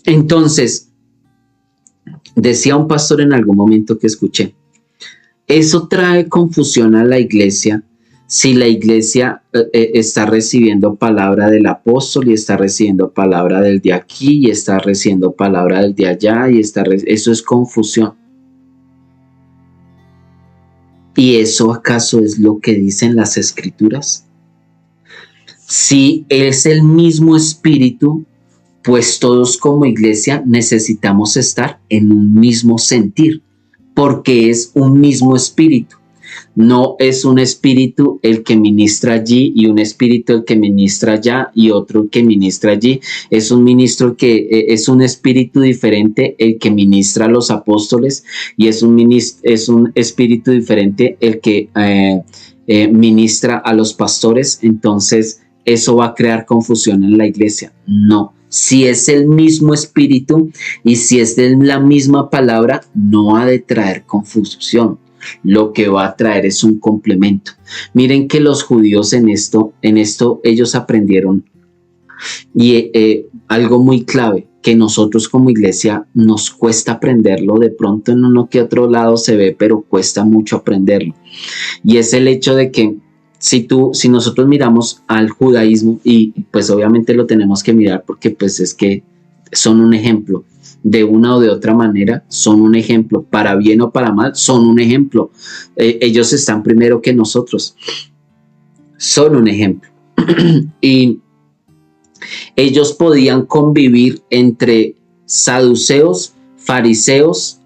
Speaker 1: Entonces, decía un pastor en algún momento que escuché, eso trae confusión a la iglesia si la iglesia está recibiendo palabra del apóstol y está recibiendo palabra del de aquí y está recibiendo palabra del de allá y eso es confusión. ¿Y eso acaso es lo que dicen las escrituras? Si es el mismo espíritu, pues todos como iglesia necesitamos estar en un mismo sentir, porque es un mismo espíritu. No es un espíritu el que ministra allí y un espíritu el que ministra allá y otro el que ministra allí. Es un ministro que es un espíritu diferente el que ministra a los apóstoles y es un espíritu diferente el que ministra a los pastores. Entonces eso va a crear confusión en la iglesia. No. Si es el mismo espíritu y si es de la misma palabra, no ha de traer confusión. Lo que va a traer es un complemento. Miren que los judíos en esto ellos aprendieron y algo muy clave que nosotros como iglesia nos cuesta aprenderlo, de pronto en uno que otro lado se ve, pero cuesta mucho aprenderlo. Y es el hecho de que si nosotros miramos al judaísmo, y pues obviamente lo tenemos que mirar porque pues es que son un ejemplo, de una o de otra manera son un ejemplo, para bien o para mal son un ejemplo. Ellos están primero que nosotros, son un ejemplo. Y ellos podían convivir entre saduceos, fariseos,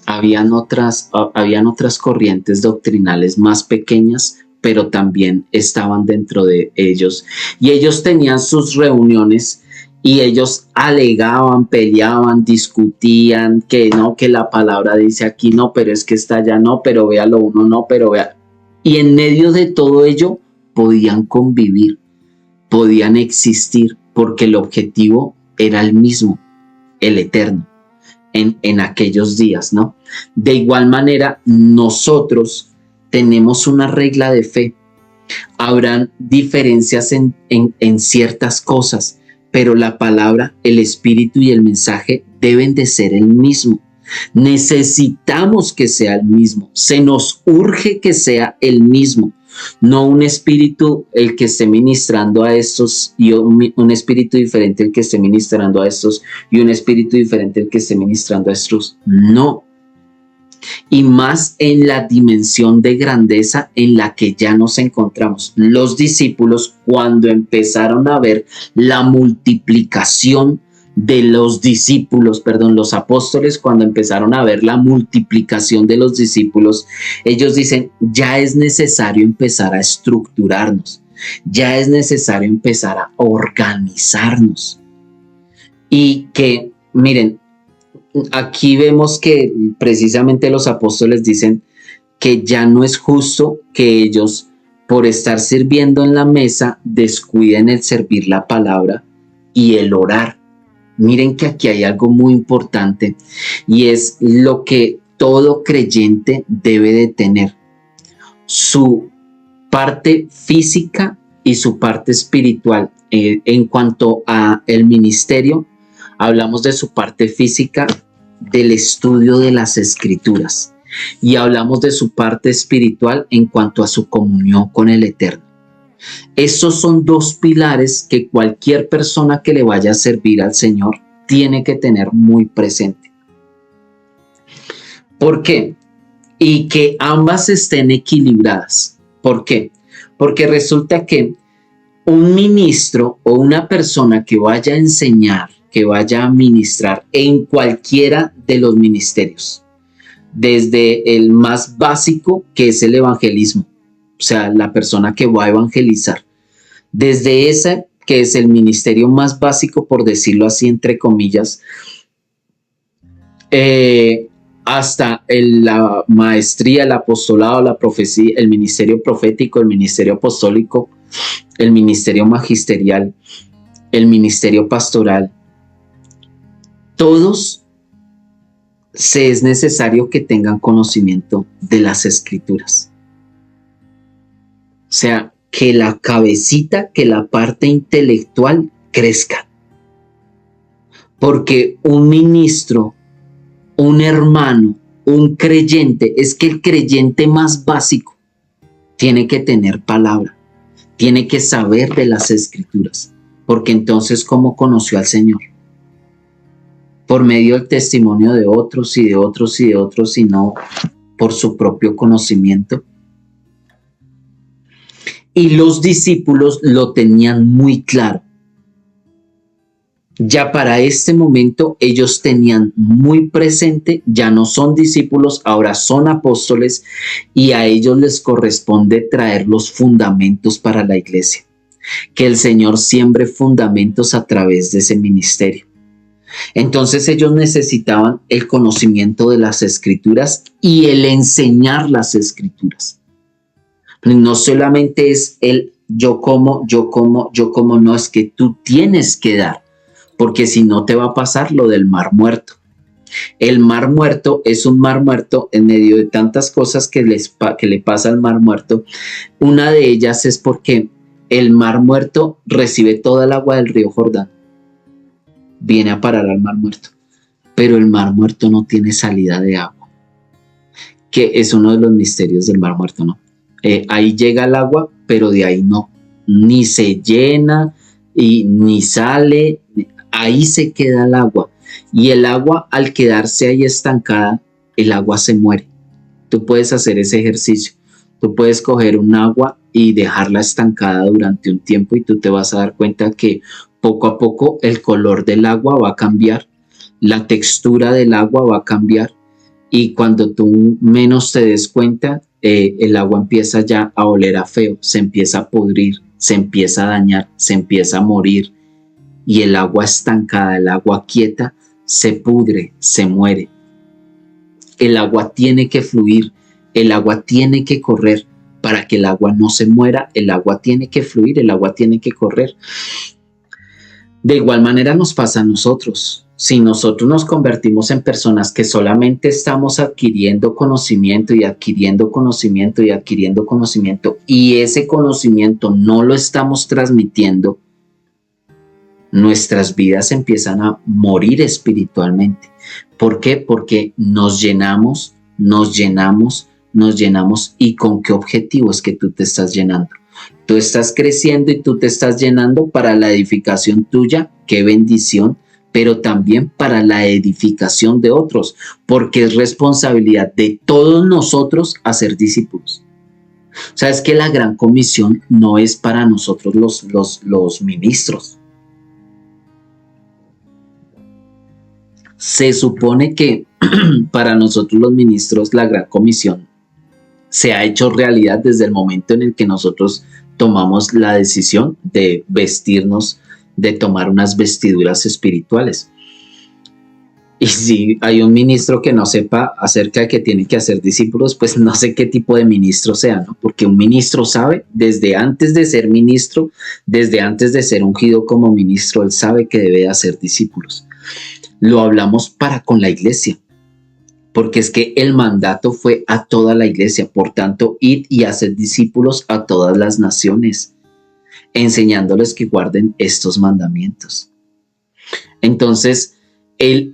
Speaker 1: habían otras corrientes doctrinales más pequeñas, pero también estaban dentro de ellos. Y ellos tenían sus reuniones y ellos alegaban, peleaban, discutían, que no, que la palabra dice aquí no, pero es que está allá no, pero véalo uno no, pero vea. Y en medio de todo ello podían convivir, podían existir, porque el objetivo era el mismo, el eterno. En aquellos días, ¿no? De igual manera, nosotros tenemos una regla de fe. Habrán diferencias en ciertas cosas, pero la palabra, el espíritu y el mensaje deben de ser el mismo. Necesitamos que sea el mismo. Se nos urge que sea el mismo. No un espíritu el que esté ministrando a estos y un espíritu diferente el que esté ministrando a estos y un espíritu diferente el que esté ministrando a estos. No. Y más en la dimensión de grandeza en la que ya nos encontramos. Los discípulos, cuando empezaron a ver la multiplicación de los discípulos, los apóstoles, cuando empezaron a ver la multiplicación de los discípulos, ellos dicen, ya es necesario empezar a estructurarnos, ya es necesario empezar a organizarnos. Y que, miren, aquí vemos que precisamente los apóstoles dicen que ya no es justo que ellos, por estar sirviendo en la mesa, descuiden el servir la palabra y el orar. Miren que aquí hay algo muy importante y es lo que todo creyente debe de tener: su parte física y su parte espiritual. En cuanto a el ministerio, hablamos de su parte física, del estudio de las escrituras, y hablamos de su parte espiritual en cuanto a su comunión con el Eterno. Estos son dos pilares que cualquier persona que le vaya a servir al Señor tiene que tener muy presente. ¿Por qué? Y que ambas estén equilibradas. ¿Por qué? Porque resulta que un ministro o una persona que vaya a enseñar, que vaya a ministrar en cualquiera de los ministerios, desde el más básico, que es el evangelismo, o sea, la persona que va a evangelizar, desde ese que es el ministerio más básico, por decirlo así, entre comillas, hasta la maestría, el apostolado, la profecía, el ministerio profético, el ministerio apostólico, el ministerio magisterial, el ministerio pastoral. Todos es necesario que tengan conocimiento de las escrituras. O sea, que la cabecita, que la parte intelectual crezca. Porque un ministro, un hermano, un creyente, es que el creyente más básico tiene que tener palabra, tiene que saber de las escrituras. Porque entonces, ¿cómo conoció al Señor? Por medio del testimonio de otros y de otros y de otros, y no por su propio conocimiento. Y los discípulos lo tenían muy claro. Ya para este momento ellos tenían muy presente, ya no son discípulos, ahora son apóstoles, y a ellos les corresponde traer los fundamentos para la iglesia. Que el Señor siembre fundamentos a través de ese ministerio. Entonces ellos necesitaban el conocimiento de las escrituras y el enseñar las escrituras. No solamente es el yo como, no, es que tú tienes que dar, porque si no te va a pasar lo del mar muerto. El mar muerto es un mar muerto en medio de tantas cosas que le pasa al mar muerto. Una de ellas es porque el mar muerto recibe toda el agua del río Jordán. Viene a parar al mar muerto, pero el mar muerto no tiene salida de agua, que es uno de los misterios del mar muerto, ¿no? Ahí llega el agua, pero de ahí no, ni se llena y ni sale, ahí se queda el agua, y el agua, al quedarse ahí estancada, el agua se muere. Tú puedes hacer ese ejercicio, tú puedes coger un agua y dejarla estancada durante un tiempo, y tú te vas a dar cuenta que poco a poco el color del agua va a cambiar, la textura del agua va a cambiar, y cuando tú menos te des cuenta, el agua empieza ya a oler a feo, se empieza a pudrir, se empieza a dañar, se empieza a morir, y el agua estancada, el agua quieta, se pudre, se muere. El agua tiene que fluir, el agua tiene que correr. Para que el agua no se muera, el agua tiene que fluir, el agua tiene que correr. De igual manera nos pasa a nosotros. Si nosotros nos convertimos en personas que solamente estamos adquiriendo conocimiento y adquiriendo conocimiento y adquiriendo conocimiento, y ese conocimiento no lo estamos transmitiendo, nuestras vidas empiezan a morir espiritualmente. ¿Por qué? Porque nos llenamos, nos llenamos, nos llenamos. ¿Y con qué objetivo es que tú te estás llenando? Tú estás creciendo y tú te estás llenando para la edificación tuya, qué bendición, pero también para la edificación de otros, porque es responsabilidad de todos nosotros hacer discípulos. O sea, es que la gran comisión no es para nosotros los ministros. Se supone que para nosotros los ministros la gran comisión se ha hecho realidad desde el momento en el que nosotros tomamos la decisión de vestirnos, de tomar unas vestiduras espirituales. Y si hay un ministro que no sepa acerca de que tiene que hacer discípulos, pues no sé qué tipo de ministro sea, ¿no? Porque un ministro sabe, desde antes de ser ministro, desde antes de ser ungido como ministro, él sabe que debe hacer discípulos. Lo hablamos para con la iglesia, porque es que el mandato fue a toda la iglesia. Por tanto, id y haced discípulos a todas las naciones, enseñándoles que guarden estos mandamientos. Entonces, el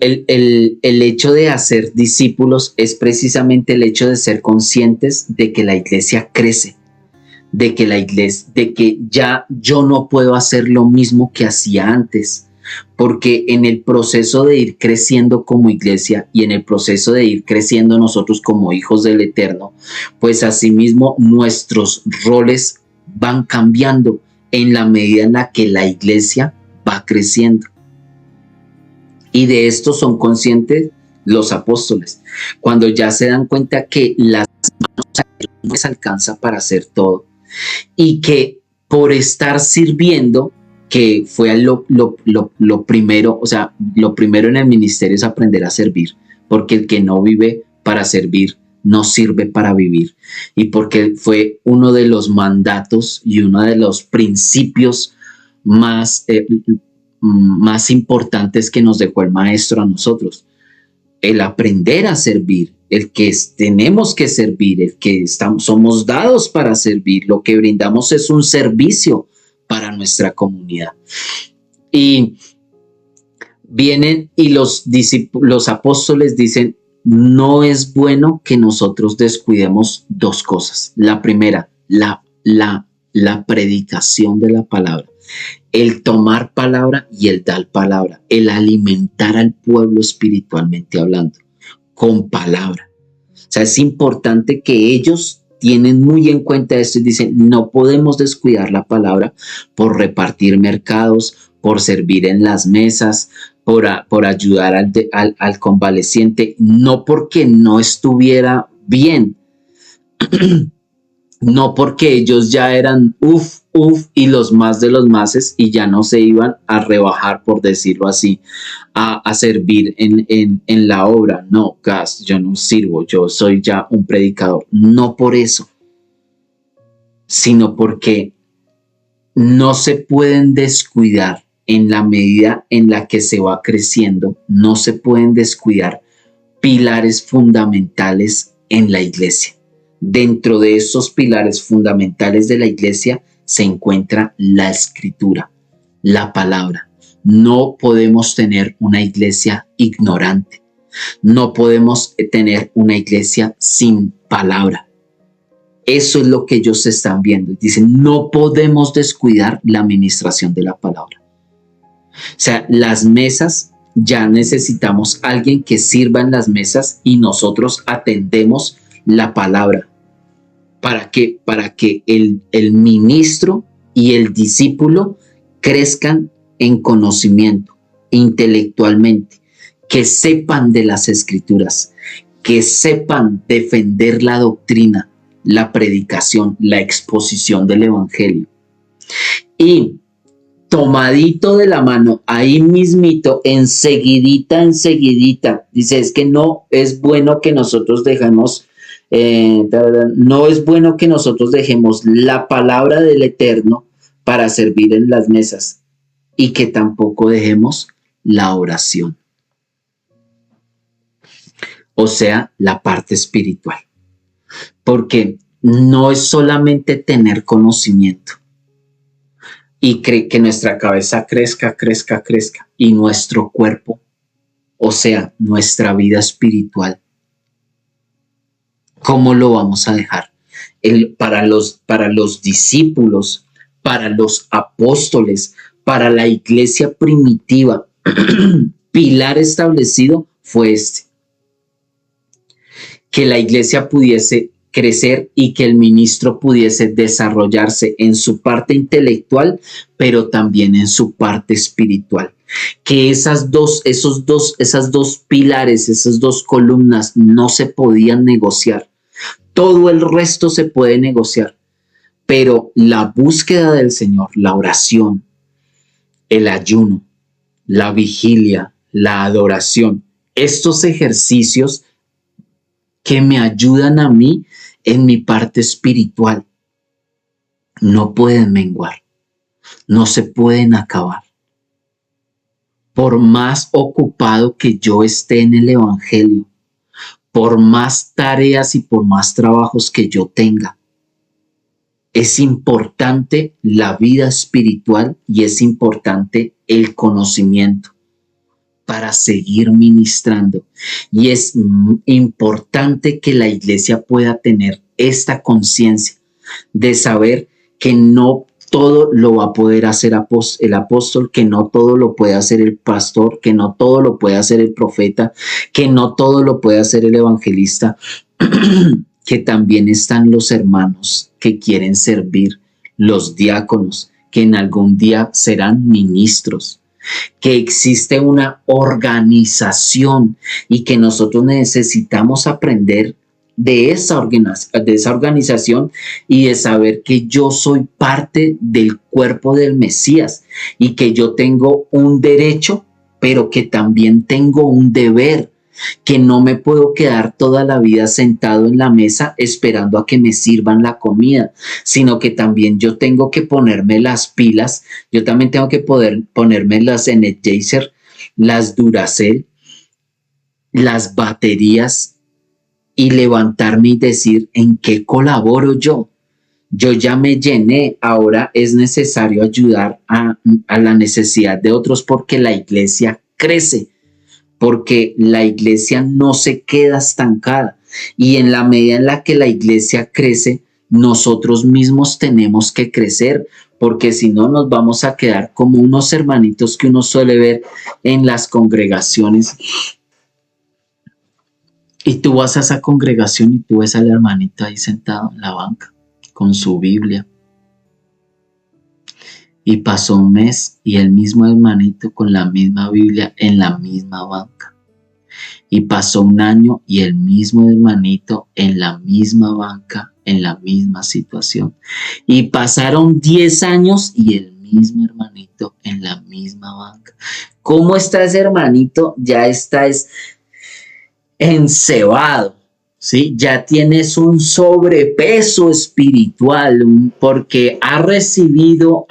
Speaker 1: hecho de hacer discípulos es precisamente el hecho de ser conscientes de que la iglesia crece, de que ya yo no puedo hacer lo mismo que hacía antes, porque en el proceso de ir creciendo como iglesia y en el proceso de ir creciendo nosotros como hijos del Eterno, pues asimismo nuestros roles van cambiando en la medida en la que la iglesia va creciendo. Y de esto son conscientes los apóstoles, cuando ya se dan cuenta que las manos no les alcanza para hacer todo y que por estar sirviendo, que fue lo primero, o sea, lo primero en el ministerio es aprender a servir, porque el que no vive para servir no sirve para vivir, y porque fue uno de los mandatos y uno de los principios más importantes que nos dejó el maestro a nosotros, el aprender a servir, el que tenemos que servir, el que somos dados para servir, lo que brindamos es un servicio para nuestra comunidad. Y vienen y los apóstoles dicen, no es bueno que nosotros descuidemos dos cosas. La primera, la predicación de la palabra, el tomar palabra y el dar palabra, el alimentar al pueblo espiritualmente hablando, con palabra. O sea, es importante que ellos tienen muy en cuenta esto y dicen, no podemos descuidar la palabra por repartir mercados, por servir en las mesas, por ayudar al convaleciente, no porque no estuviera bien, no porque ellos ya eran y los más de los máses y ya no se iban a rebajar, por decirlo así, a servir en la obra. No, Gas, yo no sirvo, yo soy ya un predicador. No por eso, sino porque no se pueden descuidar en la medida en la que se va creciendo, no se pueden descuidar pilares fundamentales en la iglesia. Dentro de esos pilares fundamentales de la iglesia se encuentra la escritura, la palabra. No podemos tener una iglesia ignorante. No podemos tener una iglesia sin palabra. Eso es lo que ellos están viendo. Dicen, no podemos descuidar la administración de la palabra. O sea, las mesas, ya necesitamos alguien que sirva en las mesas y nosotros atendemos la palabra. ¿Para qué? Para que el ministro y el discípulo crezcan en conocimiento intelectualmente, que sepan de las escrituras, que sepan defender la doctrina, la predicación, la exposición del evangelio. Y tomadito de la mano, ahí mismito, enseguidita, dice, es que no es bueno que nosotros dejemos no es bueno que nosotros dejemos la palabra del Eterno para servir en las mesas y que tampoco dejemos la oración. O sea, la parte espiritual. Porque no es solamente tener conocimiento y que nuestra cabeza crezca y nuestro cuerpo O sea, nuestra vida espiritual. ¿Cómo lo vamos a dejar? Para los discípulos, para los apóstoles, para la iglesia primitiva, pilar establecido fue este: que la iglesia pudiese crecer y que el ministro pudiese desarrollarse en su parte intelectual, pero también en su parte espiritual. Que esas dos pilares, esas dos columnas no se podían negociar. Todo el resto se puede negociar, pero la búsqueda del Señor, la oración, el ayuno, la vigilia, la adoración, estos ejercicios que me ayudan a mí en mi parte espiritual, no pueden menguar, no se pueden acabar. Por más ocupado que yo esté en el Evangelio, por más tareas y por más trabajos que yo tenga, es importante la vida espiritual y es importante el conocimiento para seguir ministrando. Y es importante que la iglesia pueda tener esta conciencia de saber que no todo lo va a poder hacer el apóstol, que no todo lo puede hacer el pastor, que no todo lo puede hacer el profeta, que no todo lo puede hacer el evangelista, que también están los hermanos que quieren servir, los diáconos, que en algún día serán ministros, que existe una organización y que nosotros necesitamos aprender de esa organización y de saber que yo soy parte del cuerpo del Mesías y que yo tengo un derecho, pero que también tengo un deber, que no me puedo quedar toda la vida sentado en la mesa esperando a que me sirvan la comida, sino que también yo tengo que ponerme las pilas, yo también tengo que poder ponerme las Energizer, las Duracell, las baterías y levantarme y decir: ¿en qué colaboro yo? Yo ya me llené, ahora es necesario ayudar a la necesidad de otros porque la iglesia crece, porque la iglesia no se queda estancada y en la medida en la que la iglesia crece, nosotros mismos tenemos que crecer, porque si no nos vamos a quedar como unos hermanitos que uno suele ver en las congregaciones. Y tú vas a esa congregación y tú ves al hermanito ahí sentado en la banca con su Biblia. Y pasó un mes y el mismo hermanito con la misma Biblia en la misma banca. Y pasó un año y el mismo hermanito en la misma banca, en la misma situación. Y pasaron 10 años y el mismo hermanito en la misma banca. ¿Cómo está ese hermanito? Ya está encebado, ¿sí? Ya tienes un sobrepeso espiritual porque ha recibido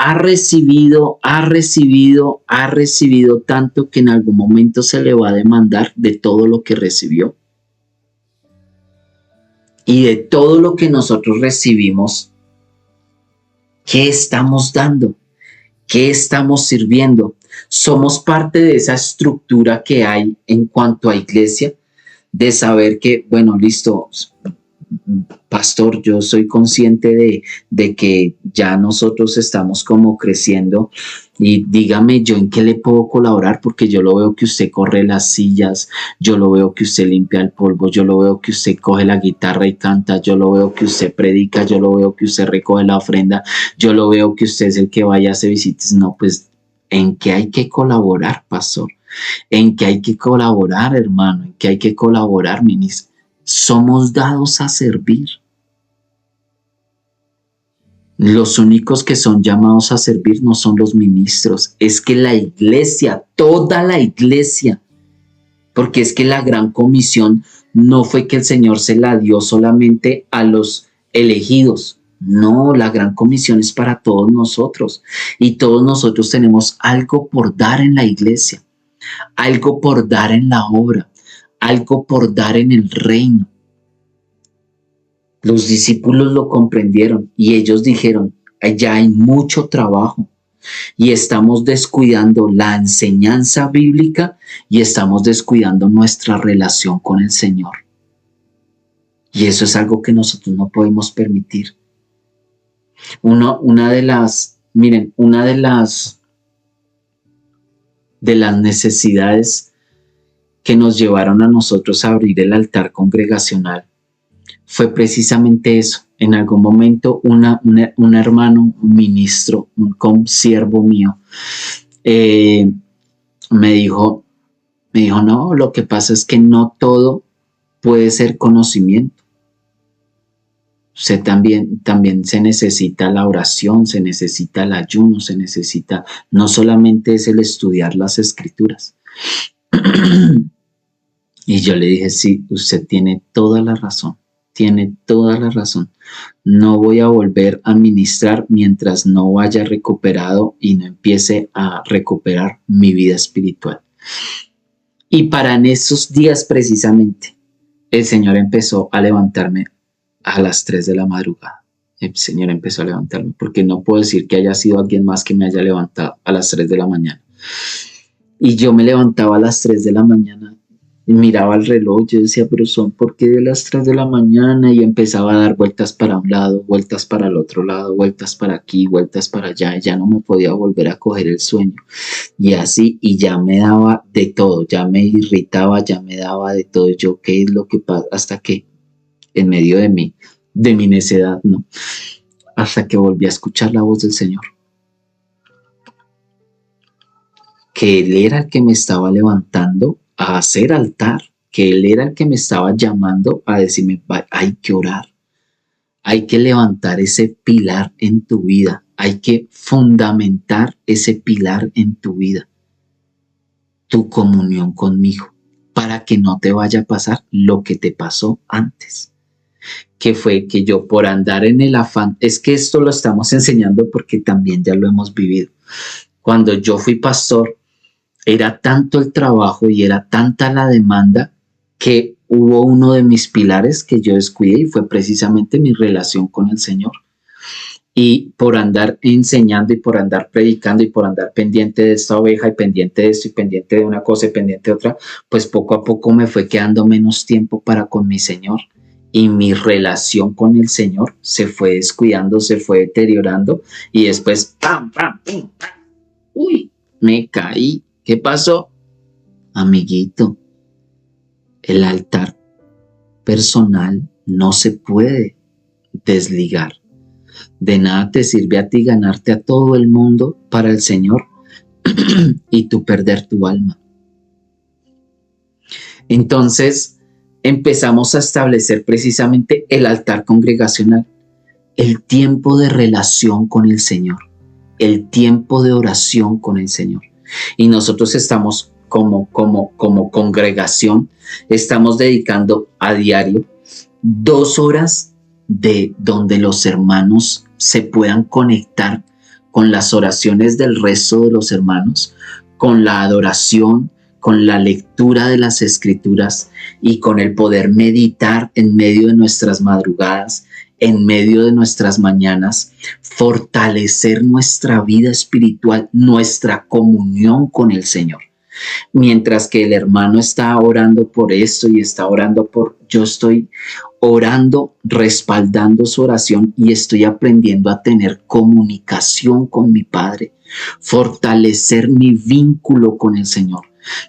Speaker 1: tanto que en algún momento se le va a demandar de todo lo que recibió. Y de todo lo que nosotros recibimos, ¿qué estamos dando? ¿Qué estamos sirviendo? Somos parte de esa estructura que hay en cuanto a iglesia, de saber que, bueno, listo, pastor, yo soy consciente de que ya nosotros estamos como creciendo y dígame yo en qué le puedo colaborar, porque yo lo veo que usted corre las sillas, yo lo veo que usted limpia el polvo, yo lo veo que usted coge la guitarra y canta, yo lo veo que usted predica, yo lo veo que usted recoge la ofrenda, yo lo veo que usted es el que vaya a hacer visitas. No, pues, ¿en qué hay que colaborar, pastor? ¿En qué hay que colaborar, hermano? ¿En qué hay que colaborar, ministro? Somos dados a servir. Los únicos que son llamados a servir no son los ministros, es que la iglesia, toda la iglesia, porque es que la gran comisión no fue que el Señor se la dio solamente a los elegidos. No, la gran comisión es para todos nosotros y todos nosotros tenemos algo por dar en la iglesia, algo por dar en la obra, algo por dar en el reino. Los discípulos lo comprendieron y ellos dijeron: ya hay mucho trabajo, y estamos descuidando la enseñanza bíblica y estamos descuidando nuestra relación con el Señor. Y eso es algo que nosotros no podemos permitir. Una de las necesidades que nos llevaron a nosotros a abrir el altar congregacional fue precisamente eso. En algún momento un hermano, un ministro, un consiervo mío, me dijo, no, lo que pasa es que no todo puede ser conocimiento. También se necesita la oración, se necesita el ayuno, no solamente es el estudiar las escrituras. Y yo le dije, sí, usted tiene toda la razón. No voy a volver a ministrar mientras no haya recuperado y no empiece a recuperar mi vida espiritual. Y para en esos días precisamente, el Señor empezó a levantarme a las 3 de la madrugada. El Señor empezó a levantarme, porque no puedo decir que haya sido alguien más que me haya levantado a las 3 de la mañana. Y yo me levantaba a las 3 de la mañana, y miraba el reloj, yo decía, pero son, ¿por qué de las 3 de la mañana? Y empezaba a dar vueltas para un lado, vueltas para el otro lado, vueltas para aquí, vueltas para allá, y ya no me podía volver a coger el sueño. Y así, y ya me daba de todo, ya me irritaba, ya me daba de todo. Yo, ¿qué es lo que pasa? Hasta que, en medio de mi necedad, ¿no? Hasta que volví a escuchar la voz del Señor. Que Él era el que me estaba levantando a hacer altar, que Él era el que me estaba llamando a decirme, hay que orar, hay que levantar ese pilar en tu vida, hay que fundamentar ese pilar en tu vida, tu comunión conmigo, para que no te vaya a pasar lo que te pasó antes, que fue que yo por andar en el afán, es que esto lo estamos enseñando porque también ya lo hemos vivido. Cuando yo fui pastor, era tanto el trabajo y era tanta la demanda que hubo uno de mis pilares que yo descuidé y fue precisamente mi relación con el Señor. Y por andar enseñando y por andar predicando y por andar pendiente de esta oveja y pendiente de esto y pendiente de una cosa y pendiente de otra, pues poco a poco me fue quedando menos tiempo para con mi Señor. Y mi relación con el Señor se fue descuidando, se fue deteriorando y después, ¡pam, pam, pum, pam! ¡Uy! Me caí. ¿Qué pasó? Amiguito, el altar personal no se puede desligar. De nada te sirve a ti ganarte a todo el mundo para el Señor y tú perder tu alma. Entonces empezamos a establecer precisamente el altar congregacional, el tiempo de relación con el Señor, el tiempo de oración con el Señor. Y nosotros estamos como congregación, estamos dedicando a diario 2 horas de donde los hermanos se puedan conectar con las oraciones del resto de los hermanos, con la adoración, con la lectura de las escrituras y con el poder meditar en medio de nuestras madrugadas, en medio de nuestras mañanas, fortalecer nuestra vida espiritual, nuestra comunión con el Señor. Mientras que el hermano está orando por esto y está orando yo estoy orando, respaldando su oración y estoy aprendiendo a tener comunicación con mi Padre, fortalecer mi vínculo con el Señor.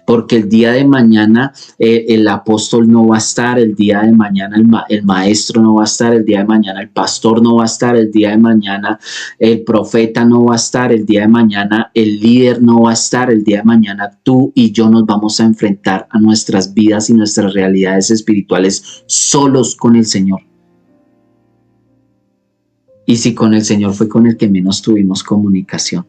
Speaker 1: Porque el día de mañana el apóstol no va a estar, el día de mañana el maestro no va a estar, el día de mañana el pastor no va a estar, el día de mañana el profeta no va a estar, el día de mañana el líder no va a estar, el día de mañana tú y yo nos vamos a enfrentar a nuestras vidas y nuestras realidades espirituales solos con el Señor. Y si con el Señor fue con el que menos tuvimos comunicación.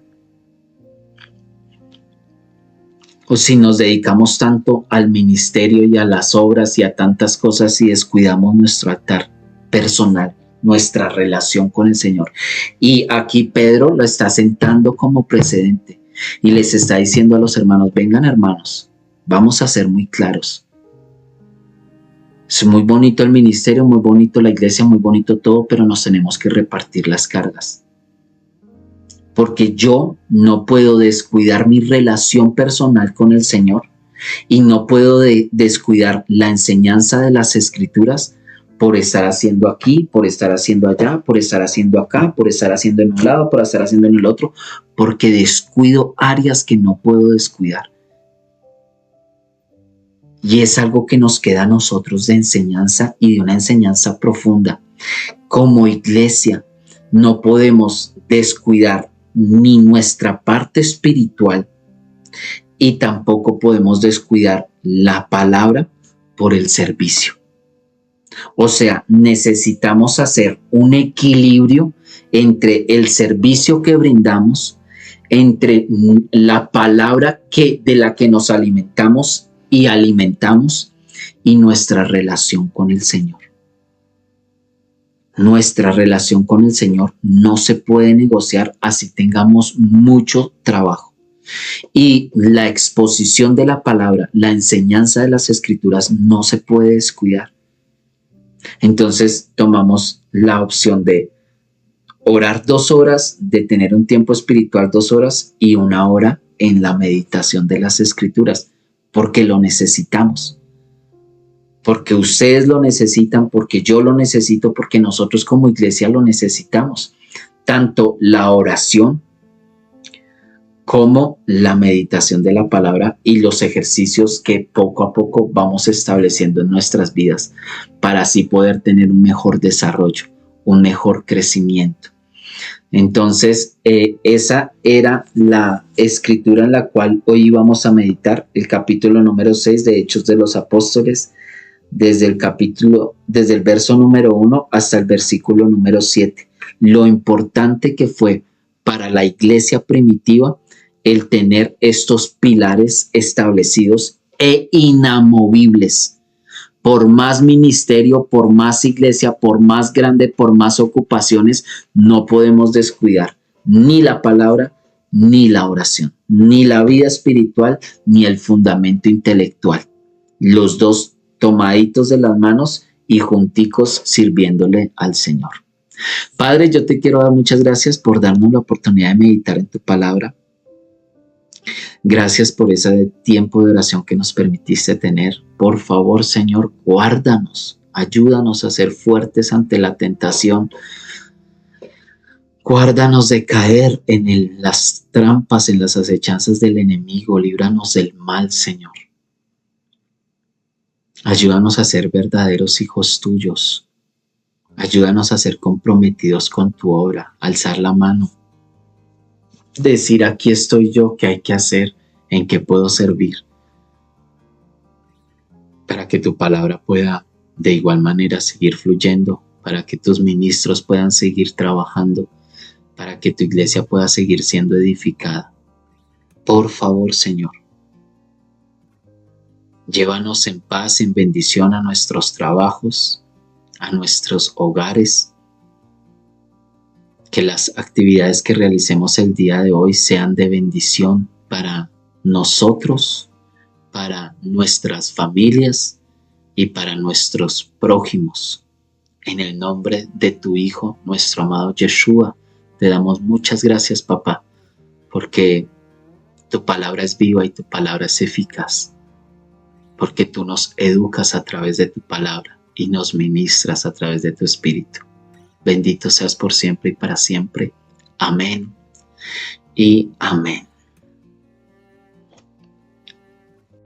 Speaker 1: O si nos dedicamos tanto al ministerio y a las obras y a tantas cosas y descuidamos nuestro altar personal, nuestra relación con el Señor. Y aquí Pedro lo está sentando como precedente y les está diciendo a los hermanos, vengan hermanos, vamos a ser muy claros. Es muy bonito el ministerio, muy bonito la iglesia, muy bonito todo, pero nos tenemos que repartir las cargas. porque yo no puedo descuidar mi relación personal con el Señor y no puedo descuidar la enseñanza de las Escrituras por estar haciendo aquí, por estar haciendo allá, por estar haciendo acá, por estar haciendo en un lado, por estar haciendo en el otro, porque descuido áreas que no puedo descuidar. Y es algo que nos queda a nosotros de enseñanza y de una enseñanza profunda. Como iglesia, no podemos descuidar ni nuestra parte espiritual y tampoco podemos descuidar la palabra por el servicio. O sea, necesitamos hacer un equilibrio entre el servicio que brindamos, entre la palabra de la que nos alimentamos y nuestra relación con el Señor. Nuestra relación con el Señor no se puede negociar así tengamos mucho trabajo. Y la exposición de la palabra, la enseñanza de las Escrituras no se puede descuidar. Entonces tomamos la opción de orar 2 horas, de tener un tiempo espiritual 2 horas y 1 hora en la meditación de las Escrituras, porque lo necesitamos. Porque ustedes lo necesitan, porque yo lo necesito, porque nosotros como iglesia lo necesitamos. Tanto la oración como la meditación de la palabra y los ejercicios que poco a poco vamos estableciendo en nuestras vidas para así poder tener un mejor desarrollo, un mejor crecimiento. Entonces, esa era la escritura en la cual hoy íbamos a meditar, el capítulo número 6 de Hechos de los Apóstoles, desde el verso número 1 hasta el versículo número 7. Lo importante que fue para la iglesia primitiva el tener estos pilares establecidos e inamovibles. Por más ministerio, por más iglesia, por más grande, por más ocupaciones, no podemos descuidar ni la palabra, ni la oración, ni la vida espiritual, ni el fundamento intelectual. Los dos tomaditos de las manos y junticos sirviéndole al Señor. Padre, yo te quiero dar muchas gracias por darnos la oportunidad de meditar en tu palabra. Gracias por ese tiempo de oración que nos permitiste tener. Por favor, Señor, guárdanos, ayúdanos a ser fuertes ante la tentación. Guárdanos de caer en las trampas, en las acechanzas del enemigo. Líbranos del mal, Señor. Ayúdanos a ser verdaderos hijos tuyos. Ayúdanos a ser comprometidos con tu obra, alzar la mano. Decir, aquí estoy yo, qué hay que hacer, en qué puedo servir, para que tu palabra pueda de igual manera seguir fluyendo, para que tus ministros puedan seguir trabajando, para que tu iglesia pueda seguir siendo edificada. Por favor, Señor, llévanos en paz, en bendición a nuestros trabajos, a nuestros hogares. Que las actividades que realicemos el día de hoy sean de bendición para nosotros, para nuestras familias y para nuestros prójimos. En el nombre de tu Hijo, nuestro amado Yeshua, te damos muchas gracias, papá, porque tu palabra es viva y tu palabra es eficaz, porque tú nos educas a través de tu palabra y nos ministras a través de tu Espíritu. Bendito seas por siempre y para siempre. Amén y amén.